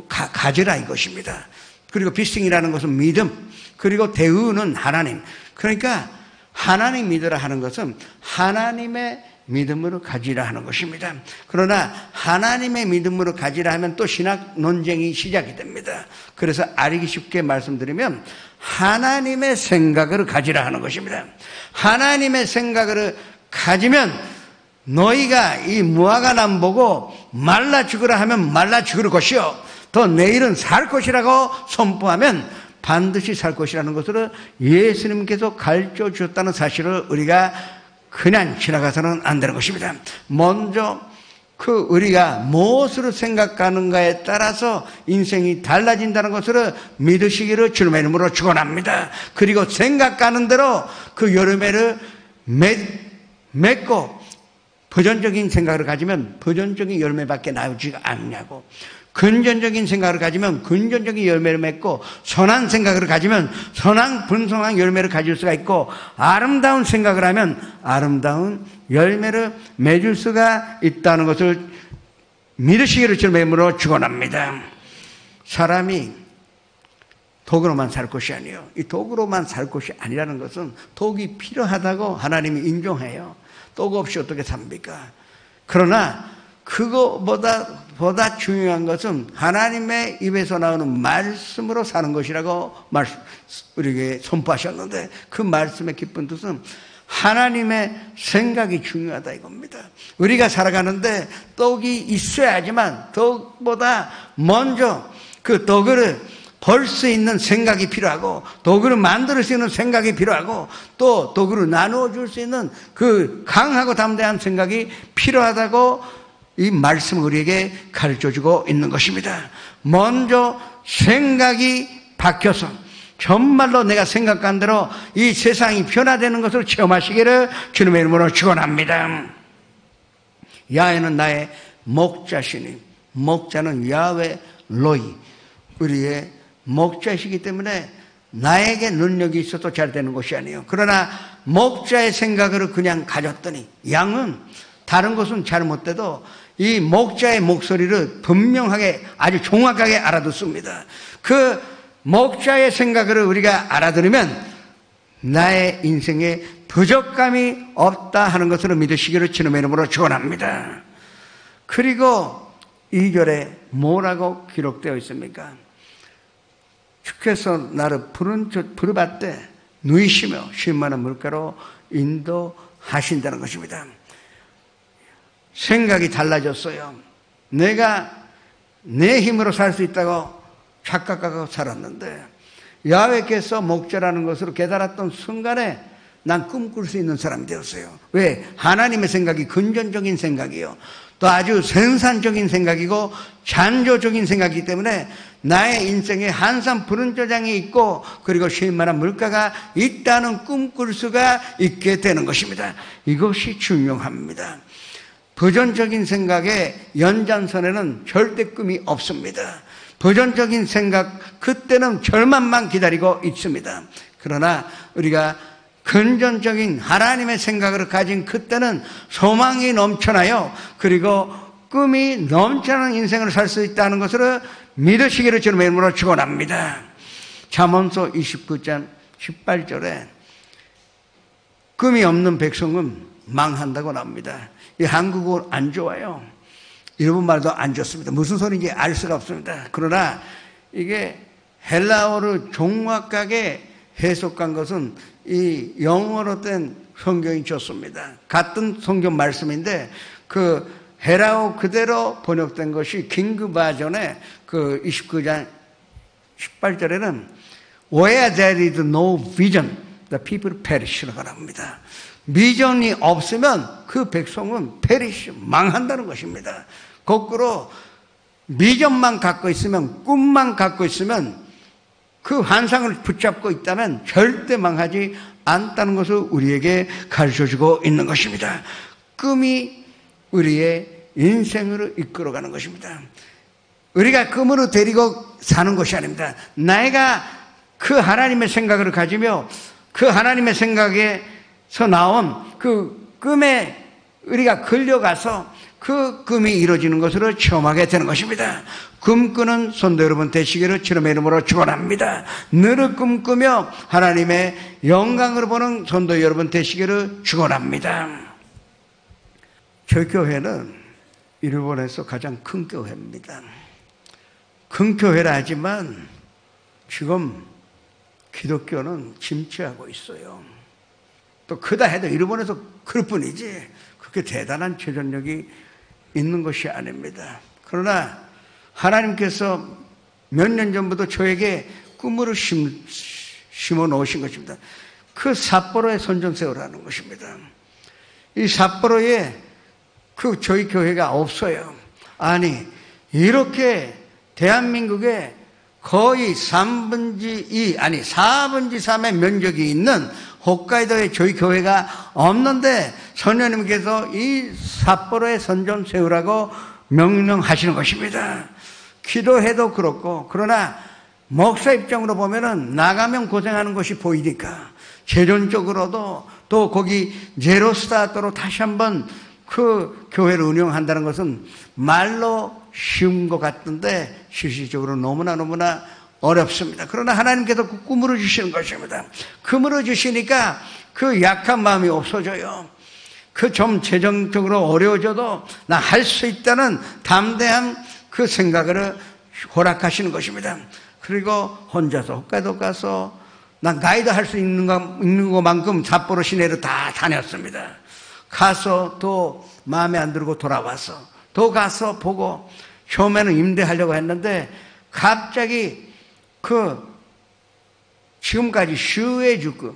가지라 이것입니다. 그리고 비스팅이라는 것은 믿음, 그리고 대우는 하나님. 그러니까 하나님 믿으라 하는 것은 하나님의 믿음으로 가지라 하는 것입니다. 그러나 하나님의 믿음으로 가지라 하면 또 신학 논쟁이 시작이 됩니다. 그래서 알기 쉽게 말씀드리면 하나님의 생각을 가지라 하는 것입니다. 하나님의 생각을 가지면 너희가 이 무화과나무 보고 말라 죽으라 하면 말라 죽을 것이요 또 내일은 살 것이라고 선포하면 반드시 살 것이라는 것을 예수님께서 가르쳐 주셨다는 사실을 우리가 그냥 지나가서는 안 되는 것입니다. 먼저 우리가 무엇으로 생각하는가에 따라서 인생이 달라진다는 것을 믿으시기를 주님의 이름으로 축원합니다. 그리고 생각하는 대로 그 열매를 맺고 부정적인 생각을 가지면 부정적인 열매밖에 나오지 않냐고, 근전적인 생각을 가지면 근전적인 열매를 맺고 선한 생각을 가지면 선한 분성한 열매를 가질 수가 있고 아름다운 생각을 하면 아름다운 열매를 맺을 수가 있다는 것을 믿으시기를 주님의 이름으로 축원합니다. 사람이 독으로만 살 것이 아니에요. 이 독으로만 살 것이 아니라는 것은 독이 필요하다고 하나님이 인정해요. 독 없이 어떻게 삽니까? 그러나 그거보다 중요한 것은 하나님의 입에서 나오는 말씀으로 사는 것이라고 우리에게 선포하셨는데 그 말씀의 깊은 뜻은 하나님의 생각이 중요하다 이겁니다. 우리가 살아가는데 떡이 있어야지만 떡보다 먼저 그 떡을 벌 수 있는 생각이 필요하고 떡을 만들 수 있는 생각이 필요하고 또 떡을 나누어 줄 수 있는 그 강하고 담대한 생각이 필요하다고 이 말씀을 우리에게 가르쳐주고 있는 것입니다. 먼저 생각이 바뀌어서 정말로 내가 생각한 대로 이 세상이 변화되는 것을 체험하시기를 주님의 이름으로 축원합니다. 야훼는 나의 목자시니 목자는 야훼 로이 우리의 목자이시기 때문에 나에게 능력이 있어도 잘 되는 것이 아니에요. 그러나 목자의 생각을 그냥 가졌더니 양은 다른 것은 잘못돼도 이 목자의 목소리를 분명하게 아주 정확하게 알아듣습니다. 그 목자의 생각을 우리가 알아들으면 나의 인생에 부족감이 없다 하는 것을 믿으시기를 주님의 이름으로 축원합니다. 그리고 2절에 뭐라고 기록되어 있습니까? 주께서 나를 부르받되 누이시며 쉴 만한 물가로 인도하신다는 것입니다. 생각이 달라졌어요. 내가 내 힘으로 살 수 있다고 착각하고 살았는데 야훼께서 목자라는 것을 깨달았던 순간에 난 꿈꿀 수 있는 사람이 되었어요. 왜? 하나님의 생각이 근전적인 생각이요. 또 아주 생산적인 생각이고 창조적인 생각이기 때문에 나의 인생에 한산 푸른 저장이 있고 그리고 쉴 만한 물가가 있다는 꿈꿀 수가 있게 되는 것입니다. 이것이 중요합니다. 부정적인 생각의 연장선에는 절대 꿈이 없습니다. 부정적인 생각, 그때는 절망만 기다리고 있습니다. 그러나 우리가 근전적인 하나님의 생각을 가진 그때는 소망이 넘쳐나요. 그리고 꿈이 넘쳐나는 인생을 살 수 있다는 것을 믿으시기를 주님의 이름으로 축원합니다. 잠언서 29장 18절에 꿈이 없는 백성은 망한다고 나옵니다. 이 한국어 안 좋아요. 일본 말도 안 좋습니다. 무슨 소리인지 알 수가 없습니다. 그러나 이게 헬라어를 정확하게 해석한 것은 이 영어로 된 성경이 좋습니다. 같은 성경 말씀인데 그 헬라어 그대로 번역된 것이 킹그 바전의 그 29장 18절에는 Where there is no vision, the people perish라고 합니다. 비전이 없으면 그 백성은 perish, 망한다는 것입니다. 거꾸로 비전만 갖고 있으면, 꿈만 갖고 있으면, 그 환상을 붙잡고 있다면 절대 망하지 않다는 것을 우리에게 가르쳐주고 있는 것입니다. 꿈이 우리의 인생으로 이끌어가는 것입니다. 우리가 꿈으로 데리고 사는 것이 아닙니다. 내가 그 하나님의 생각을 가지며 그 하나님의 생각에서 나온 그 꿈에 우리가 끌려가서 그 꿈이 이루어지는 것으로 체험하게 되는 것입니다. 꿈꾸는 성도 여러분 되시기를 주님의 이름으로 축원합니다. 늘 꿈꾸며 하나님의 영광을 보는 성도 여러분 되시기를 축원합니다. 저희 교회는 일본에서 가장 큰 교회입니다. 큰 교회라 하지만 지금 기독교는 침체하고 있어요. 또 크다 해도 일본에서 그럴 뿐이지 그렇게 대단한 재정력이 있는 것이 아닙니다. 그러나 하나님께서 몇 년 전부터 저에게 꿈으로 심어 놓으신 것입니다. 그 삿포로에 선전세우라는 것입니다. 이 삿포로에 그 저희 교회가 없어요. 아니 이렇게 대한민국에 거의 3분의 2 아니 4분의 3의 면적이 있는 홋카이도에 저희 교회가 없는데 선녀님께서 이 삿포로에 선전 세우라고 명령하시는 것입니다. 기도해도 그렇고 그러나 목사 입장으로 보면은 나가면 고생하는 것이 보이니까 재정적으로도 또 거기 제로 스타트로 다시 한번 그 교회를 운영한다는 것은 말로 쉬운 것 같은데 실질적으로 너무나 어렵습니다. 그러나 하나님께서 그 꿈으로 주시는 것입니다. 꿈으로 주시니까 그 약한 마음이 없어져요. 그 좀 재정적으로 어려워져도 나 할 수 있다는 담대한 그 생각을 허락하시는 것입니다. 그리고 혼자서 홋카이도 가서 난 가이드 할 수 있는 것만큼 삿포로 시내를 다 다녔습니다. 가서 또 마음에 안 들고 돌아와서 또 가서 보고 처음에는 임대하려고 했는데 갑자기 지금까지 슈에주쿠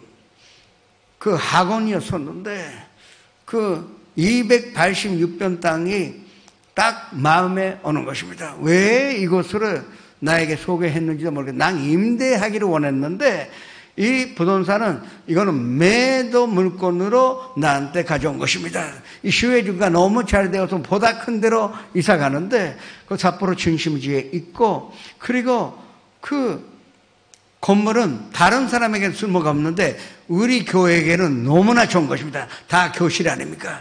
그 학원이었었는데 그 286평 땅이 딱 마음에 오는 것입니다. 왜 이곳을 나에게 소개했는지도 모르겠는데 난 임대하기를 원했는데 이 부동산은 이거는 매도 물건으로 나한테 가져온 것입니다. 이 슈에주가 너무 잘 되어서 보다 큰 데로 이사 가는데 그 삿포로 중심지에 있고 그리고 그 건물은 다른 사람에게는 쓸모가 없는데 우리 교회에게는 너무나 좋은 것입니다. 다 교실 아닙니까?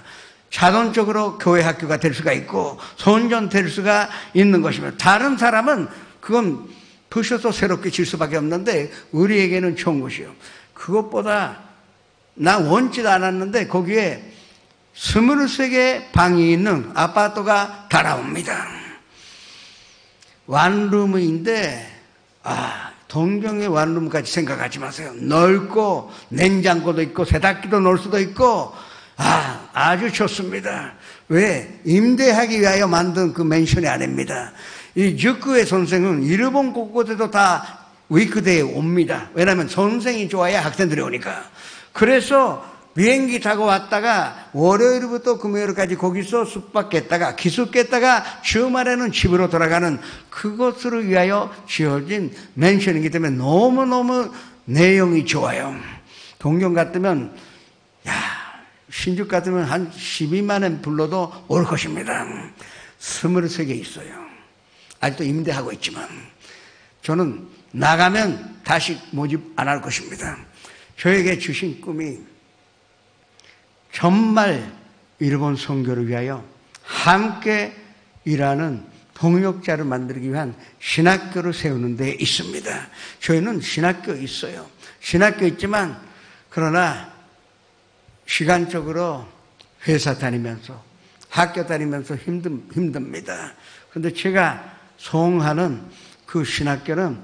자동적으로 교회 학교가 될 수가 있고 선전될 수가 있는 것입니다. 다른 사람은 그건 부셔서 새롭게 질 수밖에 없는데 우리에게는 좋은 것이요. 그것보다 나 원치도 않았는데 거기에 23개 방이 있는 아파트가 달아옵니다. 원룸인데 동경의 원룸까지 생각하지 마세요. 넓고 냉장고도 있고 세탁기도 넣을 수도 있고 아주 좋습니다. 왜? 임대하기 위하여 만든 그 맨션이 아닙니다. 이 주쿠의 선생은 일본 곳곳에도 다 위크데이에 옵니다. 왜냐하면 선생이 좋아야 학생들이 오니까. 그래서 비행기 타고 왔다가 월요일부터 금요일까지 거기서 숙박했다가 기숙했다가 주말에는 집으로 돌아가는 그것을 위하여 지어진 맨션이기 때문에 너무너무 내용이 좋아요. 동경 같으면 신주 같으면 한 12만 원 불러도 올 것입니다. 23개 있어요. 아직도 임대하고 있지만 저는 나가면 다시 모집 안 할 것입니다. 저에게 주신 꿈이 정말 일본 선교를 위하여 함께 일하는 동역자를 만들기 위한 신학교를 세우는 데 있습니다. 저희는 신학교 있어요. 신학교 있지만 그러나 시간적으로 회사 다니면서 학교 다니면서 힘듭니다. 그런데 제가 소원하는 그 신학교는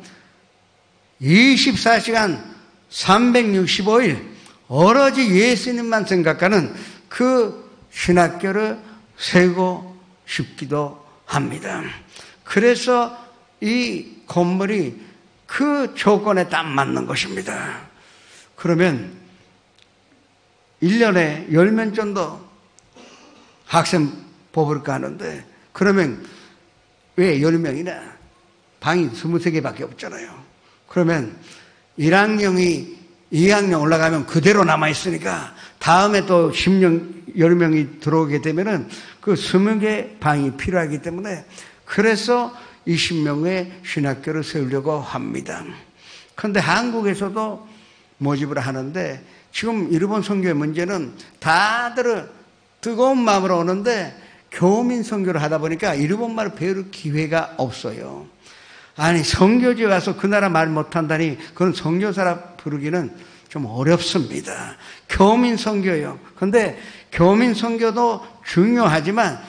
24시간 365일 오로지 예수님만 생각하는 그 신학교를 세우고 싶기도 합니다. 그래서 이 건물이 그 조건에 딱 맞는 것입니다. 그러면 1년에 10명 정도 학생 뽑을까 하는데 그러면 왜 10명이나 방이 23개밖에 없잖아요. 그러면 1학년이 2학년 올라가면 그대로 남아있으니까 다음에 또 10명, 10명이 들어오게 되면은 그 20개 방이 필요하기 때문에 그래서 20명의 신학교를 세우려고 합니다. 그런데 한국에서도 모집을 하는데 지금 일본 선교의 문제는 다들 뜨거운 마음으로 오는데 교민 선교를 하다 보니까 일본말을 배울 기회가 없어요. 아니 선교지에 와서 그 나라 말 못한다니 그건 선교사라 부르기는 좀 어렵습니다. 교민 선교요. 그런데 교민 선교도 중요하지만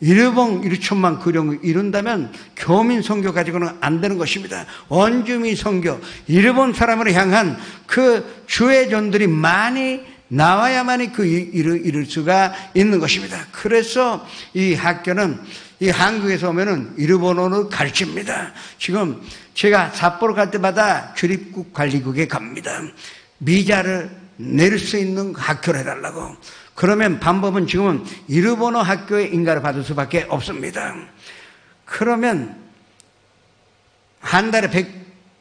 일본 1천만 구령을 이룬다면 교민 선교 가지고는 안 되는 것입니다. 원주민 선교, 일본 사람을 향한 그 주의전들이 많이 나와야만이 그 일을 이룰 수가 있는 것입니다. 그래서 이 학교는 이 한국에서 오면은 일본어를 가르칩니다. 지금 제가 삿포로 갈 때마다 출입국 관리국에 갑니다. 비자를 낼 수 있는 학교를 해달라고. 그러면 방법은 지금은 일본어 학교에 인가를 받을 수밖에 없습니다. 그러면 한 달에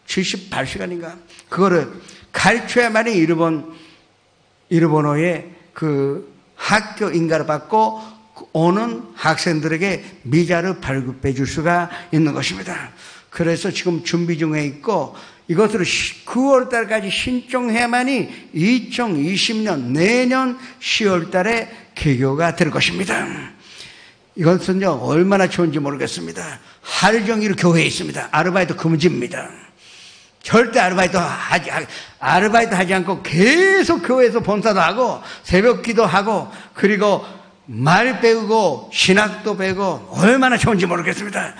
178시간인가 그거를 가르쳐야만이 일본어의 그 학교 인가를 받고 오는 학생들에게 비자를 발급해 줄 수가 있는 것입니다. 그래서 지금 준비 중에 있고 이것을 9월 달까지 신청해야만이 2020년 내년 10월 달에 개교가 될 것입니다. 이것은요 얼마나 좋은지 모르겠습니다. 하루 종일 교회에 있습니다. 아르바이트 금지입니다. 절대 아르바이트 하지 않고 계속 교회에서 본사도 하고 새벽 기도하고 그리고 말 배우고 신학도 배우고 얼마나 좋은지 모르겠습니다.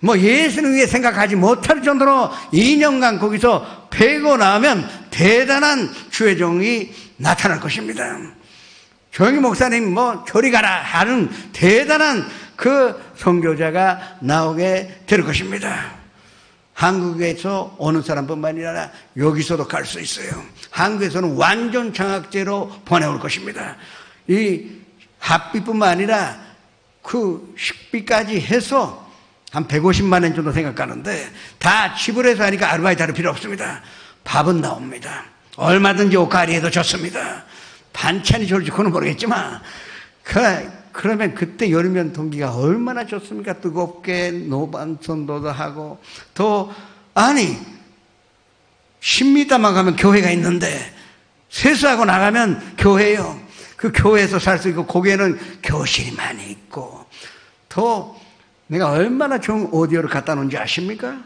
뭐 예수는 위해 생각하지 못할 정도로 2년간 거기서 배우고 나오면 대단한 주의 종이 나타날 것입니다. 조영희 목사님 뭐 저리 가라 하는 대단한 그 선교자가 나오게 될 것입니다. 한국에서 오는 사람뿐만 아니라 여기서도 갈 수 있어요. 한국에서는 완전 장학제로 보내올 것입니다. 이 학비뿐만 아니라 그 식비까지 해서 한 150만 원 정도 생각하는데 다 지불해서 하니까 아르바이트 할 필요 없습니다. 밥은 나옵니다. 얼마든지 옷갈이 해도 좋습니다. 반찬이 좋을지 그건 모르겠지만 그러면 그때 여름면 동기가 얼마나 좋습니까? 뜨겁게 노방선도도 하고 또 아니 10m만 가면 교회가 있는데 세수하고 나가면 교회요. 그 교회에서 살 수 있고 거기에는 교실이 많이 있고 또 내가 얼마나 좋은 오디오를 갖다 놓은지 아십니까?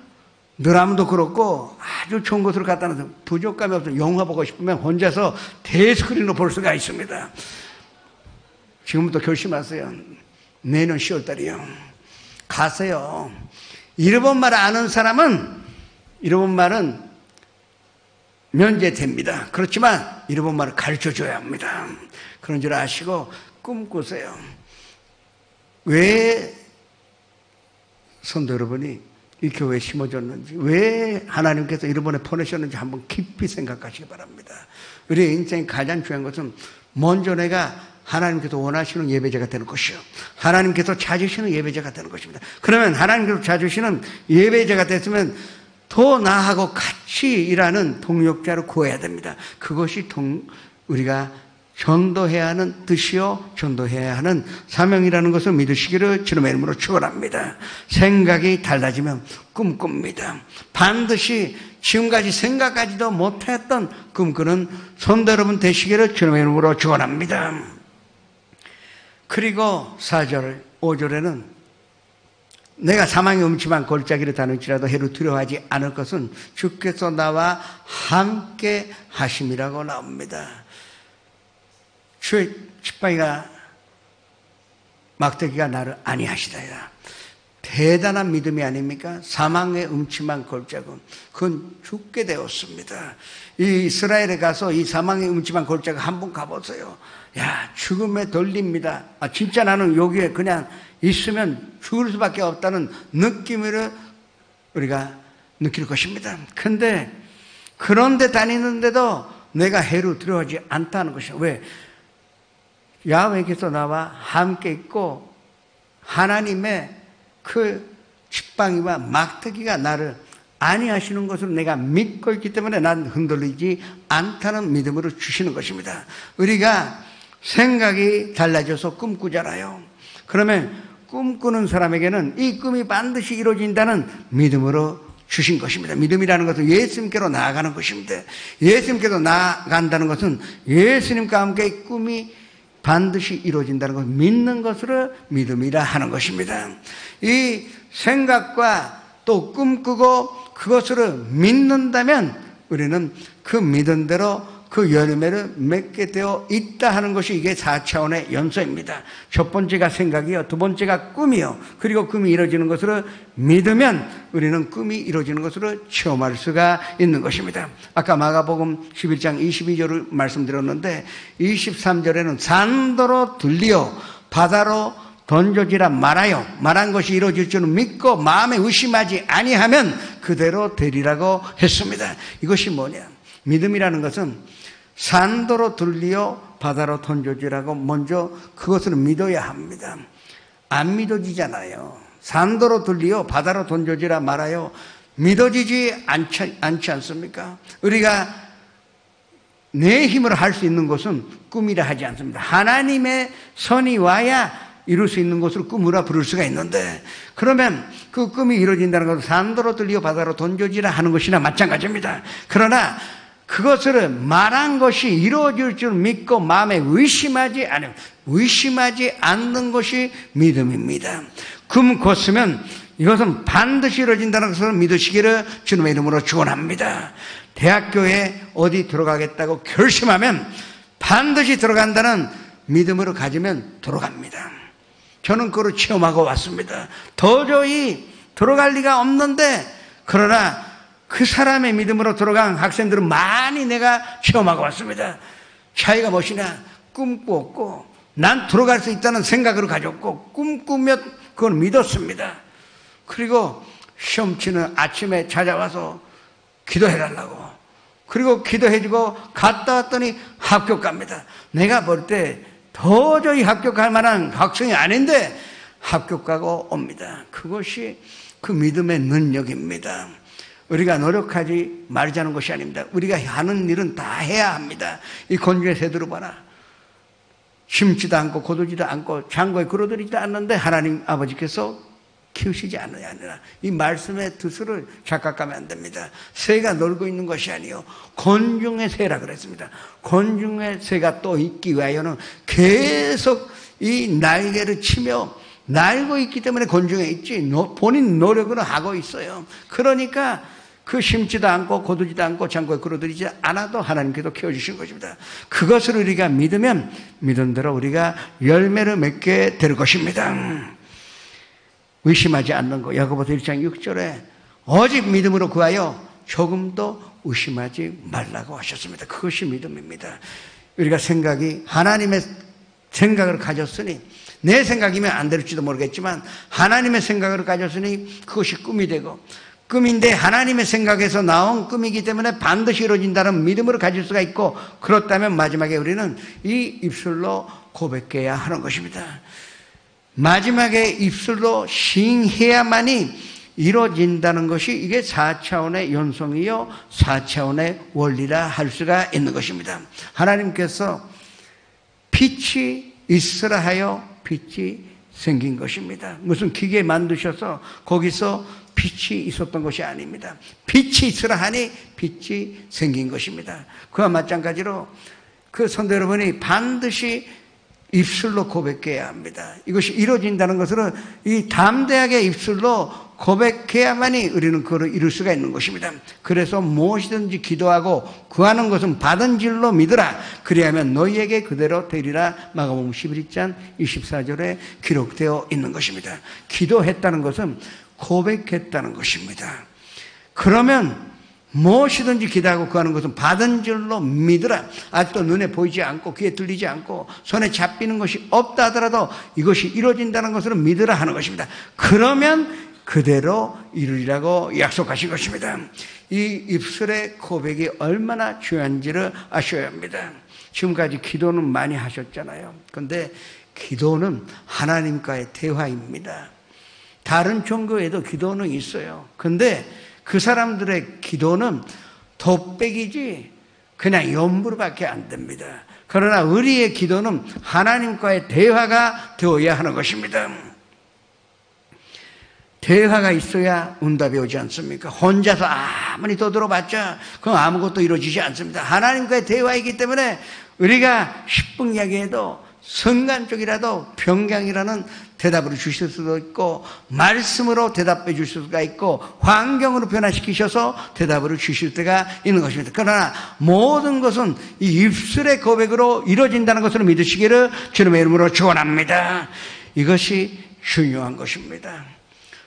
드라마도 그렇고 아주 좋은 것을 갖다 놓아서 부족감이 없어 영화 보고 싶으면 혼자서 대스크린으로 볼 수가 있습니다. 지금부터 결심하세요. 내년 10월 달이요. 가세요. 일본말 아는 사람은 일본말은 면제됩니다. 그렇지만 일본말을 가르쳐줘야 합니다. 그런 줄 아시고 꿈꾸세요. 왜 성도 여러분이 이 교회에 심어줬는지, 왜 하나님께서 일본에 보내셨는지 한번 깊이 생각하시기 바랍니다. 우리의 인생의 가장 중요한 것은 먼저 내가 하나님께서 원하시는 예배자가 되는 것이요, 하나님께서 찾으시는 예배자가 되는 것입니다. 그러면 하나님께서 찾으시는 예배자가 됐으면 더 나하고 같이 일하는 동역자를 구해야 됩니다. 그것이 우리가 전도해야 하는 뜻이요 전도해야 하는 사명이라는 것을 믿으시기를 주님의 이름으로 축원합니다. 생각이 달라지면 꿈꿉니다. 반드시 지금까지 생각하지도 못했던 꿈꾸는 성도 여러분 되시기를 주님의 이름으로 축원합니다. 그리고 4절 5절에는 내가 사망의 음침한 골짜기를 다닐지라도 해를 두려워하지 않을 것은 주께서 나와 함께 하심이라고 나옵니다. 주의 지팡이가 막대기가 나를 안위하시다야. 대단한 믿음이 아닙니까? 사망의 음침한 골짜기, 그건 죽게 되었습니다. 이 이스라엘에 가서 이 사망의 음침한 골짜기 한번 가보세요. 야, 죽음에 돌립니다. 진짜 나는 여기에 그냥 있으면 죽을 수밖에 없다는 느낌을 우리가 느낄 것입니다. 근데 그런데 다니는데도 내가 해로 두려워하지 않다는 것이죠. 왜? 야훼께서 나와 함께 있고 하나님의 그 지팡이와 막대기가 나를 안위하시는 것을 내가 믿고 있기 때문에 난 흔들리지 않다는 믿음으로 주시는 것입니다. 우리가 생각이 달라져서 꿈꾸잖아요. 그러면 꿈꾸는 사람에게는 이 꿈이 반드시 이루어진다는 믿음으로 주신 것입니다. 믿음이라는 것은 예수님께로 나아가는 것입니다. 예수님께로 나아간다는 것은 예수님과 함께 꿈이 반드시 이루어진다는 것을 믿는 것으로 믿음이라 하는 것입니다. 이 생각과 또 꿈꾸고 그것을 믿는다면 우리는 그 믿은 대로 그 열매를 맺게 되어 있다 하는 것이 이게 4차원의 연소입니다. 첫 번째가 생각이요, 두 번째가 꿈이요, 그리고 꿈이 이루어지는 것으로 믿으면 우리는 꿈이 이루어지는 것으로 체험할 수가 있는 것입니다. 아까 마가복음 11장 22절을 말씀드렸는데 23절에는 산도로 들리어 바다로 던져지라 말하여 말한 것이 이루어질 줄은 믿고 마음에 의심하지 아니하면 그대로 되리라고 했습니다. 이것이 뭐냐? 믿음이라는 것은 산도로 들리어 바다로 던져지라고 먼저 그것을 믿어야 합니다. 안 믿어지잖아요. 산도로 들리어 바다로 던져지라 말하여 믿어지지 않지 않습니까? 우리가 내 힘으로 할 수 있는 것은 꿈이라 하지 않습니다. 하나님의 선이 와야 이룰 수 있는 것을 꿈이라 부를 수가 있는데, 그러면 그 꿈이 이루어진다는 것은 산도로 들리어 바다로 던져지라 하는 것이나 마찬가지입니다. 그러나 그것을 말한 것이 이루어질 줄 믿고 마음에 의심하지 않는 것이 믿음입니다. 꿈 꿨으면 이것은 반드시 이루어진다는 것을 믿으시기를 주님의 이름으로 축원합니다. 대학교에 어디 들어가겠다고 결심하면 반드시 들어간다는 믿음으로 가지면 들어갑니다. 저는 그걸 체험하고 왔습니다. 도저히 들어갈 리가 없는데, 그러나 그 사람의 믿음으로 들어간 학생들은 많이 내가 체험하고 왔습니다. 차이가 무엇이냐? 꿈꾸었고 난 들어갈 수 있다는 생각으로 가졌고 꿈꾸며 그걸 믿었습니다. 그리고 시험 치는 아침에 찾아와서 기도해달라고, 그리고 기도해주고 갔다 왔더니 합격합니다. 내가 볼 때 도저히 합격할 만한 학생이 아닌데 합격하고 옵니다. 그것이 그 믿음의 능력입니다. 우리가 노력하지 말자는 것이 아닙니다. 우리가 하는 일은 다 해야 합니다. 이 건조의 새들을 봐라. 심지도 않고 거두지도 않고 창고에 걸어들이지도 않는데 하나님 아버지께서 키우시지 않느냐. 이 말씀의 뜻을 착각하면 안 됩니다. 새가 놀고 있는 것이 아니요, 곤중의 새라 그랬습니다. 곤중의 새가 또 있기 위하여는 계속 이 날개를 치며 날고 있기 때문에 곤중에 있지, 본인 노력으로 하고 있어요. 그러니까 그 심지도 않고 거두지도 않고 창고에 걸어들이지 않아도 하나님께서 키워주신 것입니다. 그것을 우리가 믿으면 믿은 대로 우리가 열매를 맺게 될 것입니다. 의심하지 않는 것, 야고보서 1장 6절에 오직 믿음으로 구하여 조금도 의심하지 말라고 하셨습니다. 그것이 믿음입니다. 우리가 하나님의 생각을 가졌으니, 내 생각이면 안 될지도 모르겠지만 하나님의 생각을 가졌으니 그것이 꿈이 되고, 꿈인데 하나님의 생각에서 나온 꿈이기 때문에 반드시 이루어진다는 믿음을 가질 수가 있고, 그렇다면 마지막에 우리는 이 입술로 고백해야 하는 것입니다. 마지막에 입술로 시인해야만이 이루어진다는 것이 이게 4차원의 연성이요 4차원의 원리라 할 수가 있는 것입니다. 하나님께서 빛이 있으라 하여 빛이 생긴 것입니다. 무슨 기계 만드셔서 거기서 빛이 있었던 것이 아닙니다. 빛이 있으라 하니 빛이 생긴 것입니다. 그와 마찬가지로 그 성도 여러분이 반드시 입술로 고백해야 합니다. 이것이 이루어진다는 것은 이 담대하게 입술로 고백해야만이 우리는 그걸 이룰 수가 있는 것입니다. 그래서 무엇이든지 기도하고 구하는 것은 받은 줄로 믿으라. 그리하면 너희에게 그대로 되리라. 마가복음 11장 24절에 기록되어 있는 것입니다. 기도했다는 것은 고백했다는 것입니다. 그러면 무엇이든지 기도하고 구하는 것은 받은 줄로 믿으라. 아직도 눈에 보이지 않고 귀에 들리지 않고 손에 잡히는 것이 없다 하더라도 이것이 이루어진다는 것을 믿으라 하는 것입니다. 그러면 그대로 이루리라고 약속하신 것입니다. 이 입술의 고백이 얼마나 중요한지를 아셔야 합니다. 지금까지 기도는 많이 하셨잖아요. 그런데 기도는 하나님과의 대화입니다. 다른 종교에도 기도는 있어요. 그런데 그 사람들의 기도는 덧배기지 그냥 연부로밖에 안 됩니다. 그러나 우리의 기도는 하나님과의 대화가 되어야 하는 것입니다. 대화가 있어야 응답이 오지 않습니까? 혼자서 아무리 떠들어봤자 그건 아무것도 이루어지지 않습니다. 하나님과의 대화이기 때문에 우리가 10분 이야기해도 순간적이라도 변경이라는 대답을 주실 수도 있고, 말씀으로 대답해 주실 수가 있고, 환경으로 변화시키셔서 대답을 주실 때가 있는 것입니다. 그러나 모든 것은 이 입술의 고백으로 이루어진다는 것을 믿으시기를 주님의 이름으로 축원합니다. 이것이 중요한 것입니다.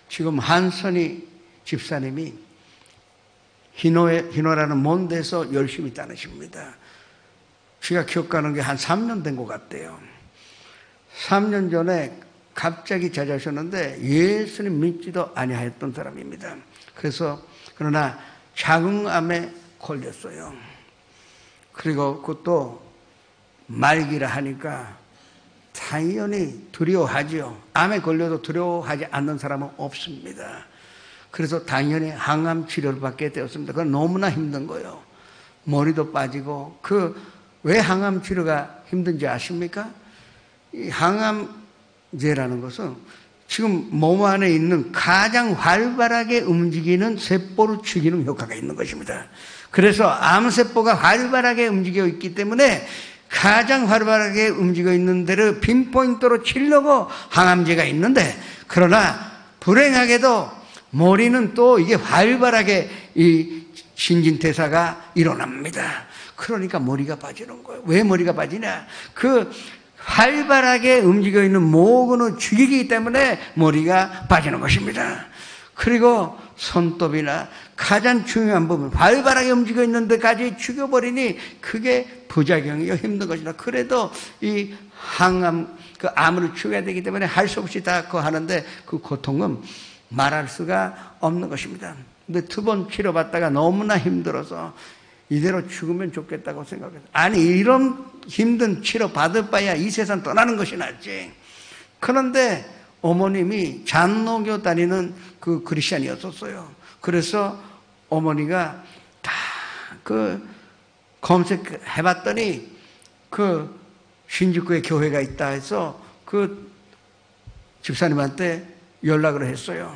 지금 한선희 집사님이 희노라는 먼 데서 열심히 다니십니다. 제가 기억하는 게 한 3년 된 것 같대요. 3년 전에 갑자기 찾아오셨는데 예수님 믿지도 아니하였던 사람입니다. 그러나 자궁암에 걸렸어요. 그리고 그것도 말기라 하니까 당연히 두려워하죠. 암에 걸려도 두려워하지 않는 사람은 없습니다. 그래서 당연히 항암 치료를 받게 되었습니다. 그건 너무나 힘든 거예요. 머리도 빠지고. 왜 항암 치료가 힘든지 아십니까? 이 항암제라는 것은 지금 몸 안에 있는 가장 활발하게 움직이는 세포를 죽이는 효과가 있는 것입니다. 그래서 암세포가 활발하게 움직여 있기 때문에 가장 활발하게 움직여 있는 데를 핀포인트로 치려고 항암제가 있는데, 그러나 불행하게도 머리는 또 이게 활발하게 이 신진대사가 일어납니다. 그러니까 머리가 빠지는 거예요. 왜 머리가 빠지냐? 활발하게 움직여 있는 모근을 죽이기 때문에 머리가 빠지는 것입니다. 그리고 손톱이나 가장 중요한 부분, 활발하게 움직여 있는 데까지 죽여버리니 그게 부작용이요, 힘든 것이다. 그래도 이 항암, 암을 죽여야 되기 때문에 할 수 없이 다 하는데 그 고통은 말할 수가 없는 것입니다. 근데 2번 치료받다가 너무나 힘들어서 이대로 죽으면 좋겠다고 생각했어요. 아니, 이런 힘든 치료 받을 바야 이 세상 떠나는 것이 낫지. 그런데 어머님이 잔노교 다니는 그 크리스찬이었었어요. 그래서 어머니가 다 검색해봤더니 신주쿠에 교회가 있다 해서 집사님한테 연락을 했어요.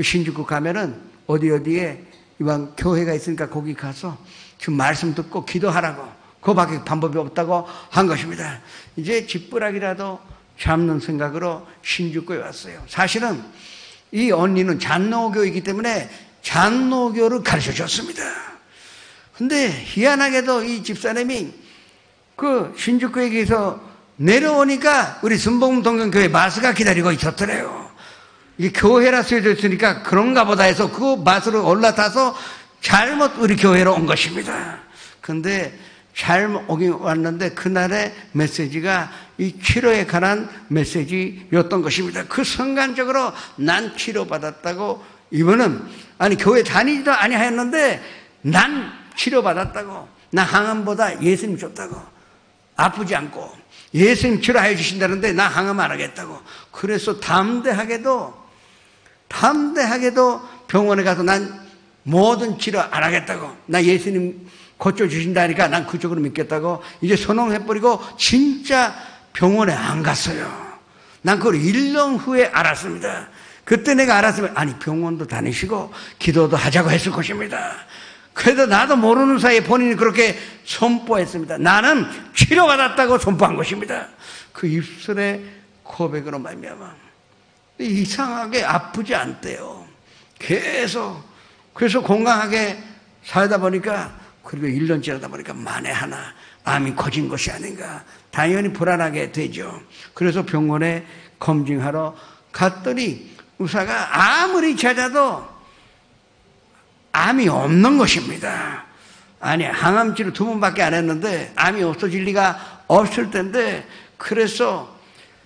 신주쿠 가면은 어디에 이방 교회가 있으니까 거기 가서 지금 말씀 듣고 기도하라고, 그거밖에 방법이 없다고 한 것입니다. 이제 집부락이라도 잡는 생각으로 신주쿠에 왔어요. 사실은 이 언니는 잔노교이기 때문에 잔노교를 가르쳐 줬습니다. 근데 희한하게도 이 집사님이 신주쿠에게서 내려오니까 우리 순복음동경교회 마스가 기다리고 있었더래요. 이 교회라 쓰여져 있으니까 그런가 보다 해서 그 마스로 올라타서 잘못 우리 교회로 온 것입니다. 근데 잘못 오긴 왔는데 그날의 메시지가 이 치료에 관한 메시지였던 것입니다. 순간적으로 난 치료받았다고, 이분은 교회 다니지도 아니하였는데 난 치료받았다고, 나 항암보다 예수님 줬다고, 아프지 않고 예수님 치료해 주신다는데 나 항암 안 하겠다고. 그래서 담대하게도 병원에 가서 난 모든 치료 안 하겠다고, 나 예수님 고쳐주신다니까 난 그쪽으로 믿겠다고 이제 선언해버리고 진짜 병원에 안 갔어요. 난 그걸 1년 후에 알았습니다. 그때 내가 알았으면 병원도 다니시고 기도도 하자고 했을 것입니다. 그래도 나도 모르는 사이에 본인이 그렇게 선포했습니다. 나는 치료받았다고 선포한 것입니다. 그 입술의 고백으로 말미암아 이상하게 아프지 않대요. 계속. 그래서 건강하게 살다 보니까, 그리고 1년 지나다 보니까 만에 하나 암이 커진 것이 아닌가, 당연히 불안하게 되죠. 그래서 병원에 검진하러 갔더니 의사가 아무리 찾아도 암이 없는 것입니다. 항암치료 2번밖에 안 했는데 암이 없어질 리가 없을 텐데, 그래서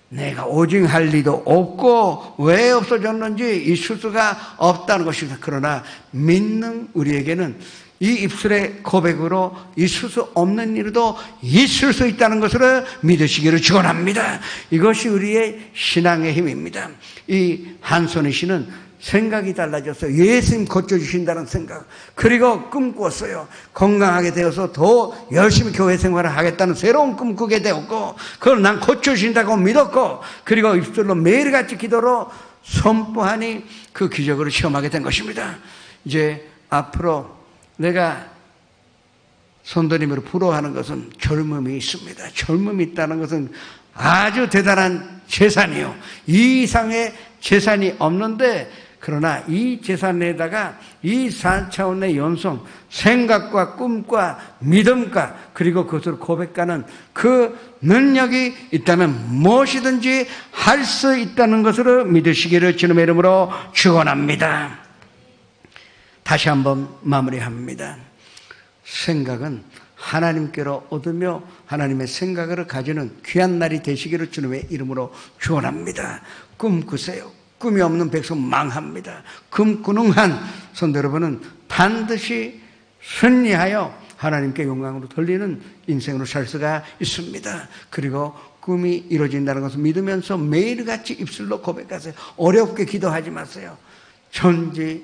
내가 오징할 리도 없고 왜 없어졌는지 있을 수가 없다는 것입니다. 그러나 믿는 우리에게는 이 입술의 고백으로 있을 수 없는 일도 있을 수 있다는 것을 믿으시기를 축원합니다. 이것이 우리의 신앙의 힘입니다. 이 한선희 씨는 생각이 달라졌어요. 예수님 고쳐주신다는 생각. 그리고 꿈꾸었어요. 건강하게 되어서 더 열심히 교회 생활을 하겠다는 새로운 꿈 꾸게 되었고, 그걸 난 고쳐주신다고 믿었고, 그리고 입술로 매일같이 기도로 선포하니 그 기적으로 체험하게 된 것입니다. 이제 앞으로 내가 선도님으로 부러워하는 것은 젊음이 있습니다. 젊음이 있다는 것은 아주 대단한 재산이요. 이 이상의 재산이 없는데, 그러나 이 재산에다가 이 4차원의 연성, 생각과 꿈과 믿음과 그리고 그것을 고백하는 그 능력이 있다면 무엇이든지 할 수 있다는 것으로 믿으시기를 주님의 이름으로 축원합니다. 다시 한번 마무리합니다. 생각은 하나님께로 얻으며 하나님의 생각을 가지는 귀한 날이 되시기를 주님의 이름으로 축원합니다. 꿈 꾸세요. 꿈이 없는 백성 망합니다. 꿈꾸는 한 성도 여러분은 반드시 승리하여 하나님께 영광으로 돌리는 인생으로 살 수가 있습니다. 그리고 꿈이 이루어진다는 것을 믿으면서 매일같이 입술로 고백하세요. 어렵게 기도하지 마세요. 천지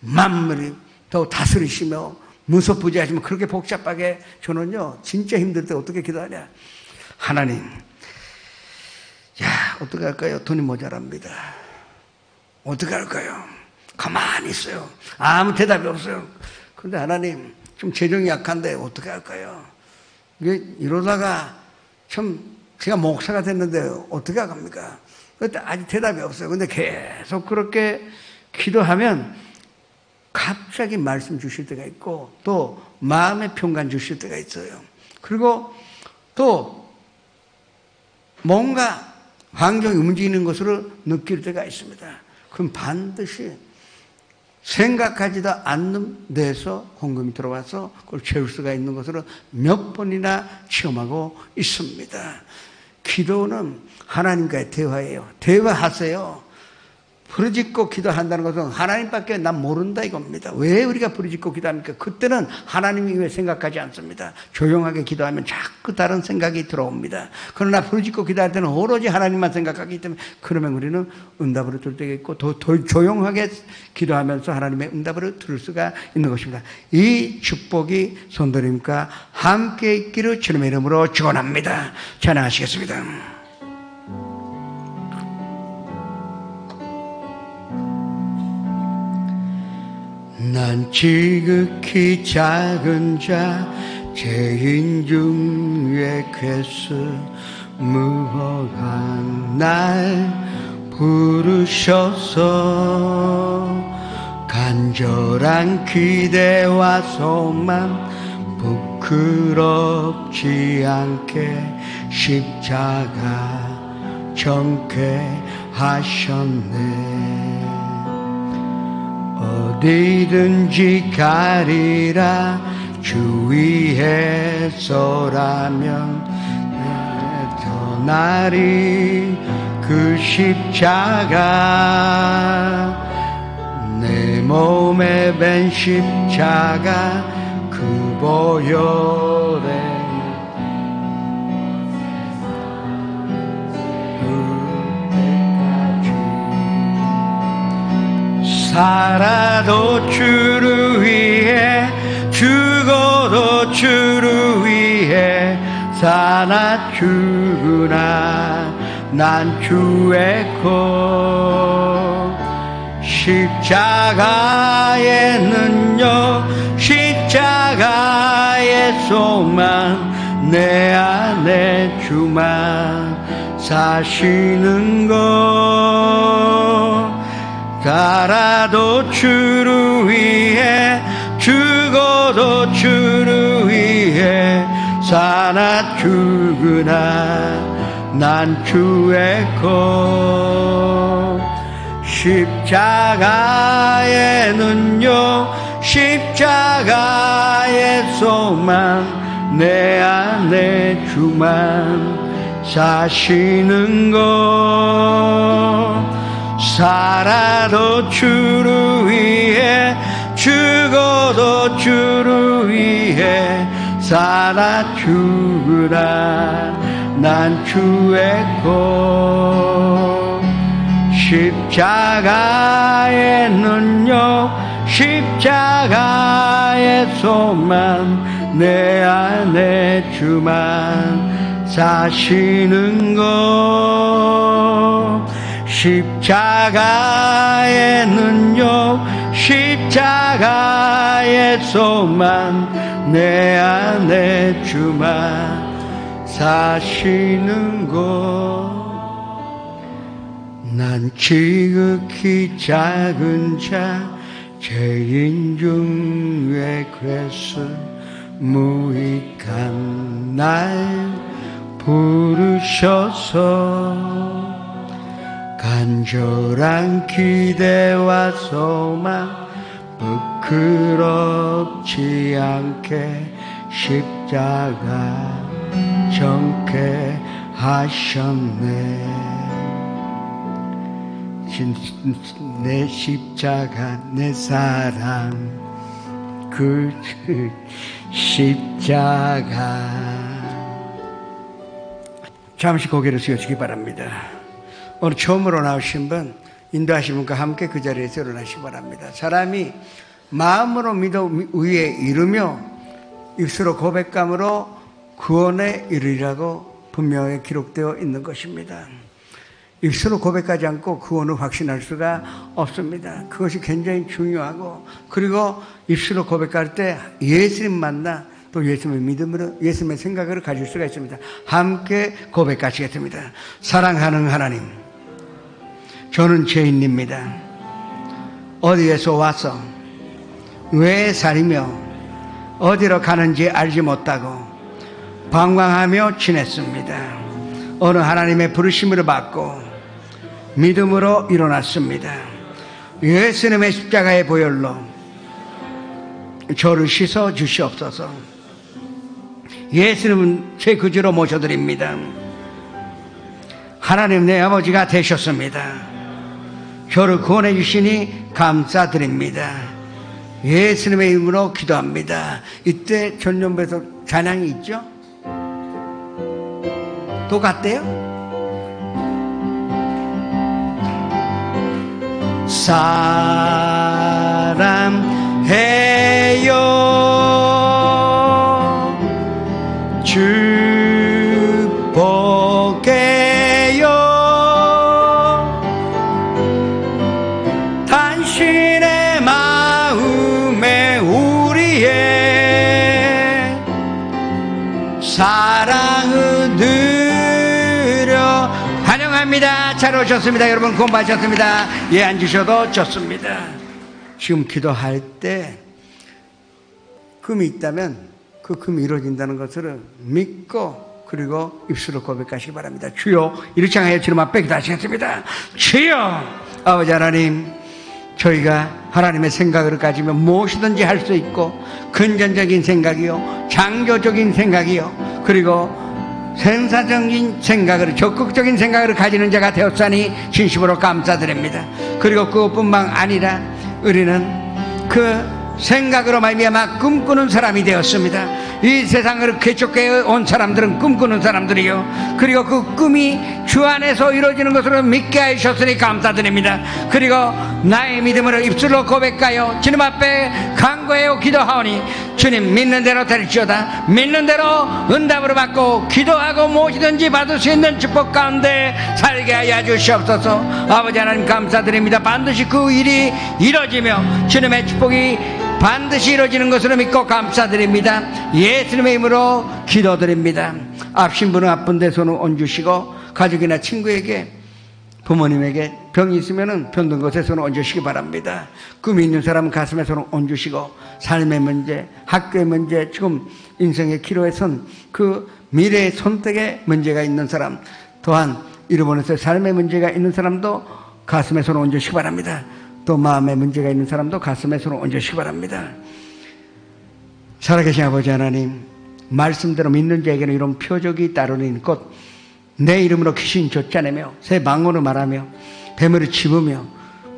만물이 더 다스리시며 무섭부지하시면 그렇게 복잡하게, 저는요 진짜 힘들 때 어떻게 기도하냐, 하나님, 야 어떻게 할까요? 돈이 모자랍니다. 어떻게 할까요? 가만히 있어요. 아무 대답이 없어요. 그런데 하나님, 좀 재정이 약한데 어떻게 할까요? 이러다가 참 제가 목사가 됐는데 어떻게 합니까? 그때 아직 대답이 없어요. 근데 계속 그렇게 기도하면 갑자기 말씀 주실 때가 있고, 또 마음의 평강 주실 때가 있어요. 그리고 또 뭔가 환경이 움직이는 것으로 느낄 때가 있습니다. 그럼 반드시 생각하지도 않는 데서 헌금이 들어와서 그걸 채울 수가 있는 것으로 몇 번이나 체험하고 있습니다. 기도는 하나님과의 대화예요. 대화하세요. 부르짖고 기도한다는 것은 하나님밖에 난 모른다 이겁니다. 왜 우리가 부르짖고 기도합니까? 그때는 하나님이 왜 생각하지 않습니다. 조용하게 기도하면 자꾸 다른 생각이 들어옵니다. 그러나 부르짖고 기도할 때는 오로지 하나님만 생각하기 때문에, 그러면 우리는 응답을 들을 때가 있고 더 조용하게 기도하면서 하나님의 응답을 들을 수가 있는 것입니다. 이 축복이 성도님과 함께 있기를 주님의 이름으로 축원합니다. 찬양하시겠습니다. 난 지극히 작은 자, 죄인 중에 괘씸무한 날 부르셔서 간절한 기대와 소망 부끄럽지 않게 십자가 정케 하셨네. 어디든지 가리라 주 위에서라면 떠나리 그 십자가. 내 몸에 밴 십자가 그 보혈에 살아도 주를 위해 죽어도 주를 위해 사나 죽으나 난 주의 것. 십자가의 능력 십자가의 소망 내 안에 주만 사시는 것. 살아도 주를 위해 죽어도 주를 위해 사나 죽으나 난 주의 것. 십자가의 능력 십자가의 소망 내 안에 주만 사시는 것. 살아도 주를 위해 죽어도 주를 위해 살아 죽으라 난 주의 것. 십자가의 능력 십자가의 소망 내 안에 주만 사시는 것. 십자가의 능력, 십자가의 소망, 내 안에 주만 사시는 곳. 난 지극히 작은 자, 죄인 중에 괴수 무익한 날 부르셔서 간절한 기대와 소망 부끄럽지 않게 십자가 정케 하셨네. 내 십자가, 내 사랑, 그 십자가. 잠시 고개를 숙여주기 바랍니다. 오늘 처음으로 나오신 분, 인도하신 분과 함께 그 자리에서 일어나시기 바랍니다. 사람이 마음으로 믿어 위에 이르며 입술로 고백함으로 구원에 이르리라고 분명히 기록되어 있는 것입니다. 입술로 고백하지 않고 구원을 확신할 수가 없습니다. 그것이 굉장히 중요하고, 그리고 입술로 고백할 때 예수님 만나 또 예수님의 믿음으로 예수님의 생각을 가질 수가 있습니다. 함께 고백하시겠습니다. 사랑하는 하나님, 저는 죄인입니다. 어디에서 와서 왜 살이며 어디로 가는지 알지 못하고 방황하며 지냈습니다. 어느 하나님의 부르심을 받고 믿음으로 일어났습니다. 예수님의 십자가의 보혈로 저를 씻어 주시옵소서. 예수님은 제 구주로 모셔드립니다. 하나님, 내 아버지가 되셨습니다. 저를 구원해 주시니 감사드립니다. 예수님의 이름으로 기도합니다. 이때 전년부에서 찬양이 있죠? 똑같대요? 사랑해요, 축복해요, 당신의 마음에 우리의 사랑을 드려. 환영합니다. 잘 오셨습니다. 여러분 공부하셨습니다. 예, 앉으셔도 좋습니다. 지금 기도할 때 금이 있다면 그 금이 이루어진다는 것을 믿고, 그리고 입술로 고백하시기 바랍니다. 주여, 이렇게 향하여 주님 앞에 기도하시겠습니다. 주여, 아버지 하나님, 저희가 하나님의 생각을 가지면 무엇이든지 할 수 있고, 근전적인 생각이요, 장교적인 생각이요, 그리고 생사적인 생각을, 적극적인 생각을 가지는 자가 되었사니 진심으로 감사드립니다. 그리고 그것뿐만 아니라 우리는 그 생각으로 말미암아 꿈꾸는 사람이 되었습니다. 이 세상을 개척해 온 사람들은 꿈꾸는 사람들이요, 그리고 그 꿈이 주 안에서 이루어지는 것으로 믿게 하셨으니 감사드립니다. 그리고 나의 믿음으로 입술로 고백하여 주님 앞에 간구하여 기도하오니 주님 믿는 대로 될지어다. 믿는 대로 응답으로 받고 기도하고 무엇이든지 받을 수 있는 축복 가운데 살게 하여 주시옵소서. 아버지 하나님 감사드립니다. 반드시 그 일이 이루어지며 주님의 축복이 반드시 이루어지는 것으로 믿고 감사드립니다. 예수님의 이름으로 기도드립니다. 아프신 분은 아픈 데 손을 얹으시고, 가족이나 친구에게, 부모님에게 병이 있으면 병든 곳에 손을 얹으시기 바랍니다. 꿈이 있는 사람은 가슴에 손을 얹으시고, 삶의 문제, 학교의 문제, 지금 인생의 기로에 선 그 미래의 선택에 문제가 있는 사람, 또한 잃어버려서 삶의 문제가 있는 사람도 가슴에 손을 얹으시기 바랍니다. 또 마음에 문제가 있는 사람도 가슴에 손을 얹으시기 바랍니다. 살아계신 아버지 하나님, 말씀대로 믿는 자에게는 이런 표적이 따르는 것, 내 이름으로 귀신 쫓아내며 새 방언을 말하며 뱀을 집으며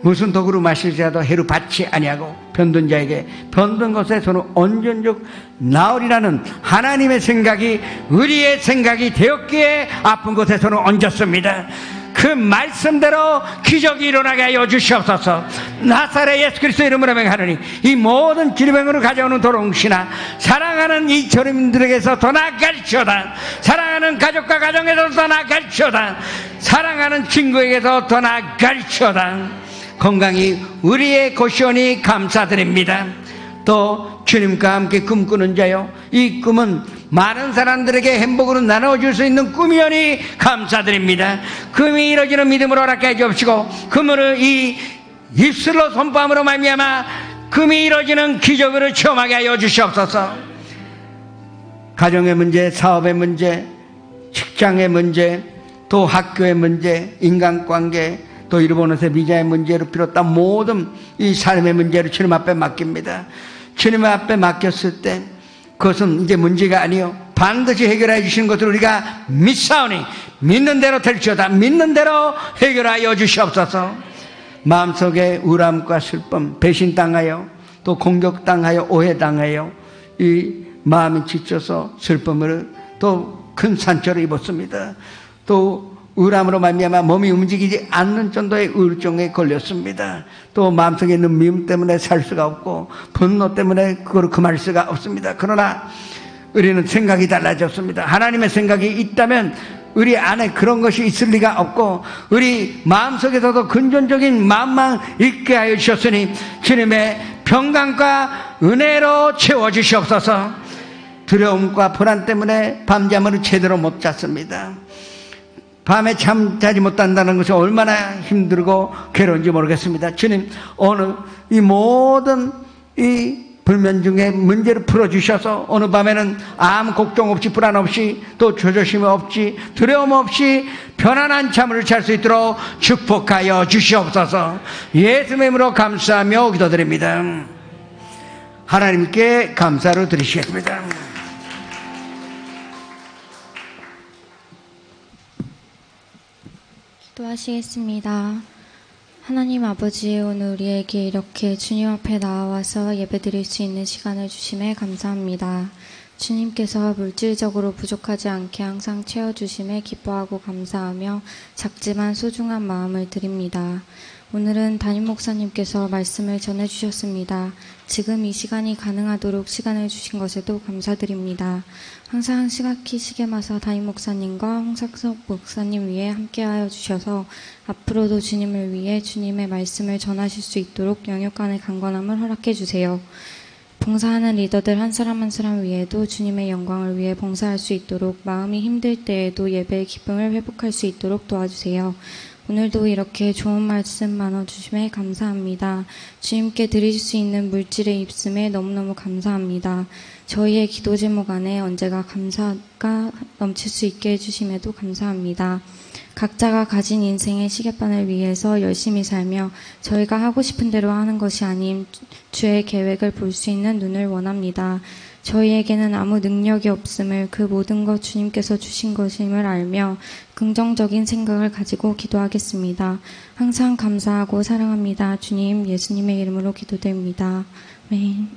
무슨 독으로 마실지라도 해로 받지 아니하고 병든 자에게 병든 것에 손을 얹은 즉 나으리라는 하나님의 생각이 우리의 생각이 되었기에 아픈 곳에 손을 얹었습니다. 그 말씀대로 기적이 일어나게 하여 주시옵소서. 나사렛 예수 그리스도 이름으로 명하노니 이 모든 질병으로 가져오는 도롱시나 사랑하는 이 저림들에게서 떠나갈지어다. 사랑하는 가족과 가정에서 떠나갈지어다. 사랑하는 친구에게서 떠나갈지어다. 건강이 우리의 것이오니 감사드립니다. 또 주님과 함께 꿈꾸는 자요, 이 꿈은 많은 사람들에게 행복으로 나눠줄 수 있는 꿈이오니 감사드립니다. 꿈이 이루어지는 믿음으로 허락해 주옵시고, 꿈을 이 입술로 선포함으로 말미암아 꿈이 이루어지는 기적으로 체험하게 하여 주시옵소서. 가정의 문제, 사업의 문제, 직장의 문제, 또 학교의 문제, 인간관계, 또 일본에서 비자의 문제로 비롯한 모든 이 삶의 문제를 주님 앞에 맡깁니다. 주님 앞에 맡겼을 때 그것은 이제 문제가 아니요, 반드시 해결해 주시는 것을 우리가 믿사오니 믿는 대로 될지어다. 믿는 대로 해결하여 주시옵소서. 마음속에 우람과 슬픔, 배신당하여 또 공격당하여 오해당하여 이 마음이 지쳐서 슬픔을 또 큰 상처를 입었습니다. 또 우울함으로 말미암아 몸이 움직이지 않는 정도의 우울증에 걸렸습니다. 또 마음속에 있는 미움 때문에 살 수가 없고 분노 때문에 그걸 금할 수가 없습니다. 그러나 우리는 생각이 달라졌습니다. 하나님의 생각이 있다면 우리 안에 그런 것이 있을 리가 없고, 우리 마음속에서도 근본적인 마음만 있게 하여 주셨으니 주님의 평강과 은혜로 채워주시옵소서. 두려움과 불안 때문에 밤잠을 제대로 못 잤습니다. 밤에 잠자지 못한다는 것이 얼마나 힘들고 괴로운지 모르겠습니다. 주님, 오늘 이 모든 이 불면증의 문제를 풀어주셔서 오늘 밤에는 아무 걱정 없이, 불안 없이, 또 조조심 없이, 두려움 없이 편안한 잠을 잘 수 있도록 축복하여 주시옵소서. 예수님의 이름으로 감사하며 기도드립니다. 하나님께 감사를 드리시겠습니다. 기도하시겠습니다. 하나님 아버지, 오늘 우리에게 이렇게 주님 앞에 나와서 예배드릴 수 있는 시간을 주심에 감사합니다. 주님께서 물질적으로 부족하지 않게 항상 채워주심에 기뻐하고 감사하며 작지만 소중한 마음을 드립니다. 오늘은 담임 목사님께서 말씀을 전해주셨습니다. 지금 이 시간이 가능하도록 시간을 주신 것에도 감사드립니다. 항상 시각히 시계마사 담임 목사님과 홍삭석 목사님 위에 함께하여 주셔서 앞으로도 주님을 위해 주님의 말씀을 전하실 수 있도록 영육간의 강건함을 허락해 주세요. 봉사하는 리더들 한 사람 한 사람 위에도 주님의 영광을 위해 봉사할 수 있도록, 마음이 힘들 때에도 예배의 기쁨을 회복할 수 있도록 도와주세요. 오늘도 이렇게 좋은 말씀 나눠주심에 감사합니다. 주님께 드릴 수 있는 물질의 입음에 너무너무 감사합니다. 저희의 기도 제목 안에 언제가 감사가 넘칠 수 있게 해주심에도 감사합니다. 각자가 가진 인생의 시계반을 위해서 열심히 살며 저희가 하고 싶은 대로 하는 것이 아닌 주의 계획을 볼 수 있는 눈을 원합니다. 저희에게는 아무 능력이 없음을, 그 모든 것 주님께서 주신 것임을 알며 긍정적인 생각을 가지고 기도하겠습니다. 항상 감사하고 사랑합니다. 주님, 예수님의 이름으로 기도드립니다. 아멘.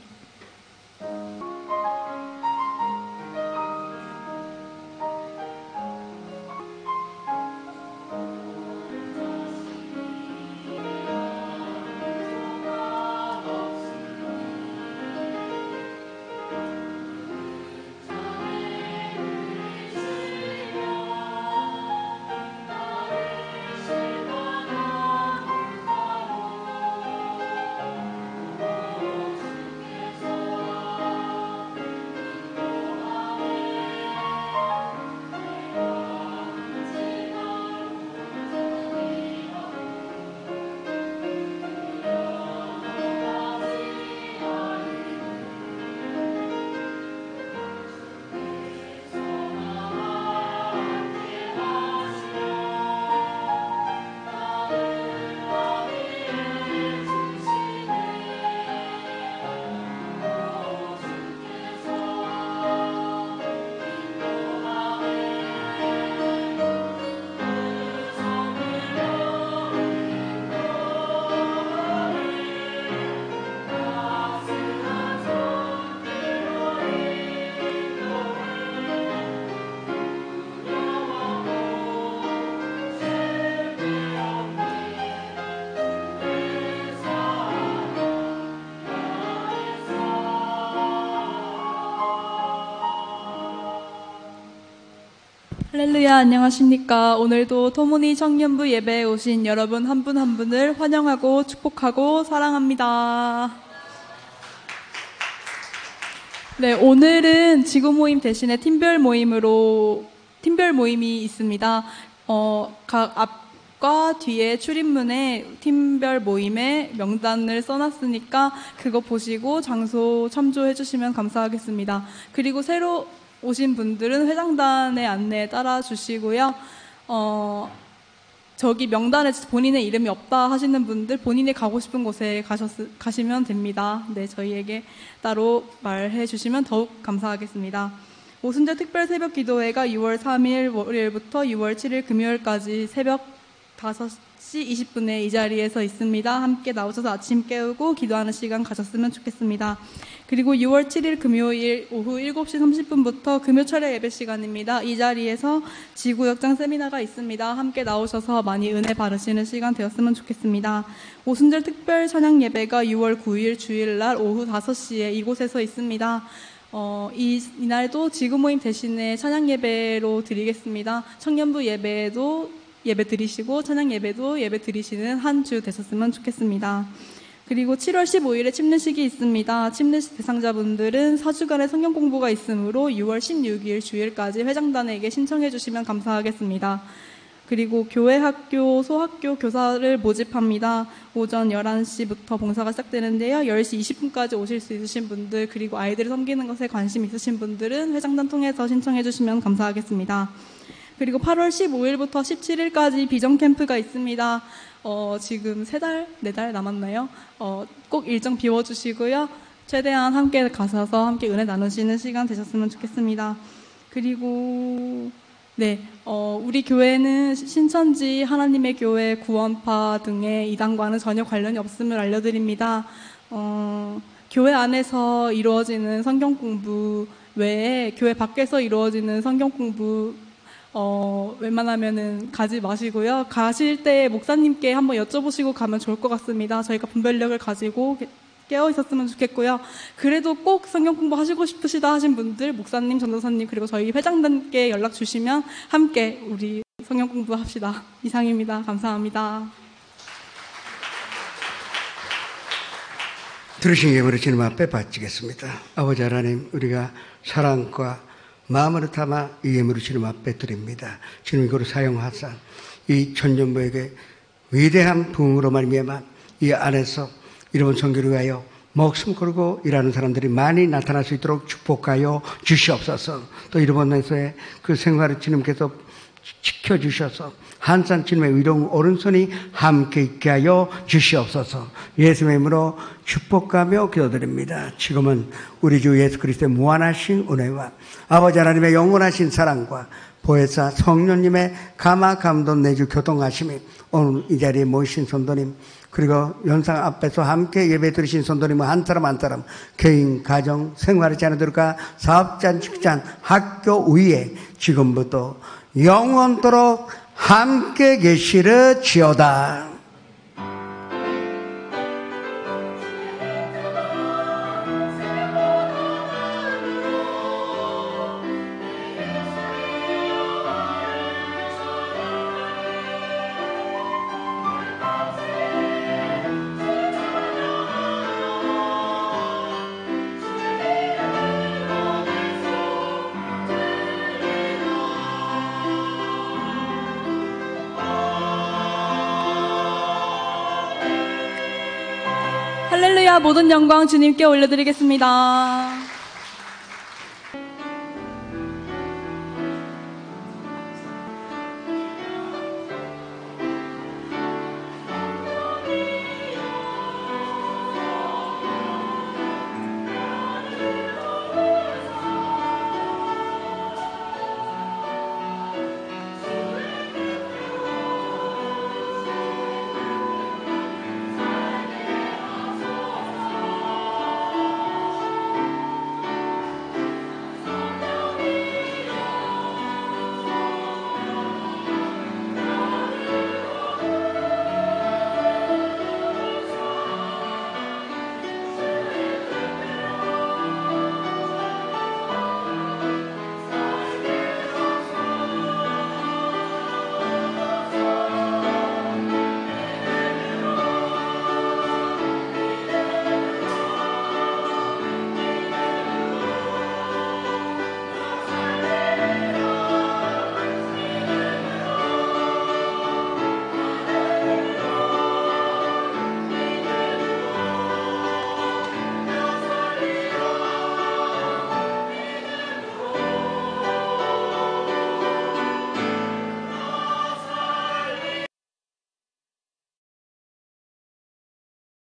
할렐루야, 안녕하십니까. 오늘도 토모니 청년부 예배에 오신 여러분 한 분 한 분을 환영하고 축복하고 사랑합니다. 네, 오늘은 지구 모임 대신에 팀별 모임이 있습니다. 각 앞과 뒤에 출입문에 팀별 모임의 명단을 써놨으니까 그거 보시고 장소 참조해 주시면 감사하겠습니다. 그리고 새로 오신 분들은 회장단의 안내에 따라 주시고요. 저기 명단에 본인의 이름이 없다 하시는 분들 본인이 가고 싶은 곳에 가시면 됩니다. 네, 저희에게 따로 말해 주시면 더욱 감사하겠습니다. 오순절 특별 새벽 기도회가 6월 3일 월요일부터 6월 7일 금요일까지 새벽 5시 20분에 이 자리에서 있습니다. 함께 나오셔서 아침 깨우고 기도하는 시간 가졌으면 좋겠습니다. 그리고 6월 7일 금요일 오후 7시 30분부터 금요철야 예배 시간입니다. 이 자리에서 지구역장 세미나가 있습니다. 함께 나오셔서 많이 은혜 받으시는 시간 되었으면 좋겠습니다. 오순절 특별 찬양 예배가 6월 9일 주일날 오후 5시에 이곳에서 있습니다. 이날도 지구 모임 대신에 찬양 예배로 드리겠습니다. 청년부 예배에도 예배 드리시고 찬양 예배도 예배 드리시는 한 주 되셨으면 좋겠습니다. 그리고 7월 15일에 침례식이 있습니다. 침례식 대상자분들은 4주간의 성경 공부가 있으므로 6월 16일 주일까지 회장단에게 신청해 주시면 감사하겠습니다. 그리고 교회 학교, 소학교 교사를 모집합니다. 오전 11시부터 봉사가 시작되는데요. 10시 20분까지 오실 수 있으신 분들, 그리고 아이들을 섬기는 것에 관심 있으신 분들은 회장단 통해서 신청해 주시면 감사하겠습니다. 그리고 8월 15일부터 17일까지 비전 캠프가 있습니다. 지금 3달, 4달 남았나요? 꼭 일정 비워주시고요. 최대한 함께 가셔서 함께 은혜 나누시는 시간 되셨으면 좋겠습니다. 그리고 네, 우리 교회는 신천지 하나님의 교회 구원파 등의 이단과는 전혀 관련이 없음을 알려드립니다. 교회 안에서 이루어지는 성경 공부 외에 교회 밖에서 이루어지는 성경 공부 웬만하면은 가지 마시고요. 가실 때 목사님께 한번 여쭤보시고 가면 좋을 것 같습니다. 저희가 분별력을 가지고 깨어 있었으면 좋겠고요. 그래도 꼭 성경 공부 하시고 싶으시다 하신 분들, 목사님, 전도사님, 그리고 저희 회장단께 연락 주시면 함께 우리 성경 공부 합시다. 이상입니다. 감사합니다. 들으신 예물을 주님 앞에 바치겠습니다. 아버지 하나님, 우리가 사랑과 마음으로 담아 이 예물을 주님 앞에 드립니다. 주님 이거를 사용하사 이 전년부에게 위대한 부흥으로 말미암아 이 안에서 이런 선교를 위하여 목숨 걸고 일하는 사람들이 많이 나타날 수 있도록 축복하여 주시옵소서. 또 일본에서의 그 생활을 주님께서 지켜주셔서 한산 주님의 의로운 오른손이 함께 있게 하여 주시옵소서. 예수님의 이름으로 축복하며 기도드립니다. 지금은 우리 주 예수 그리스도의 무한하신 은혜와 아버지 하나님의 영원하신 사랑과 보혜사 성령님의 감화 감동 내주 교통하심이 오늘 이 자리에 모이신 성도님, 그리고 영상 앞에서 함께 예배 드리신 성도님은 한 사람 한 사람 개인, 가정, 생활의 자녀들과 사업자, 직장, 학교 위에 지금부터 영원토록 함께 계시르지어다. 할렐루야, 모든 영광 주님께 올려드리겠습니다.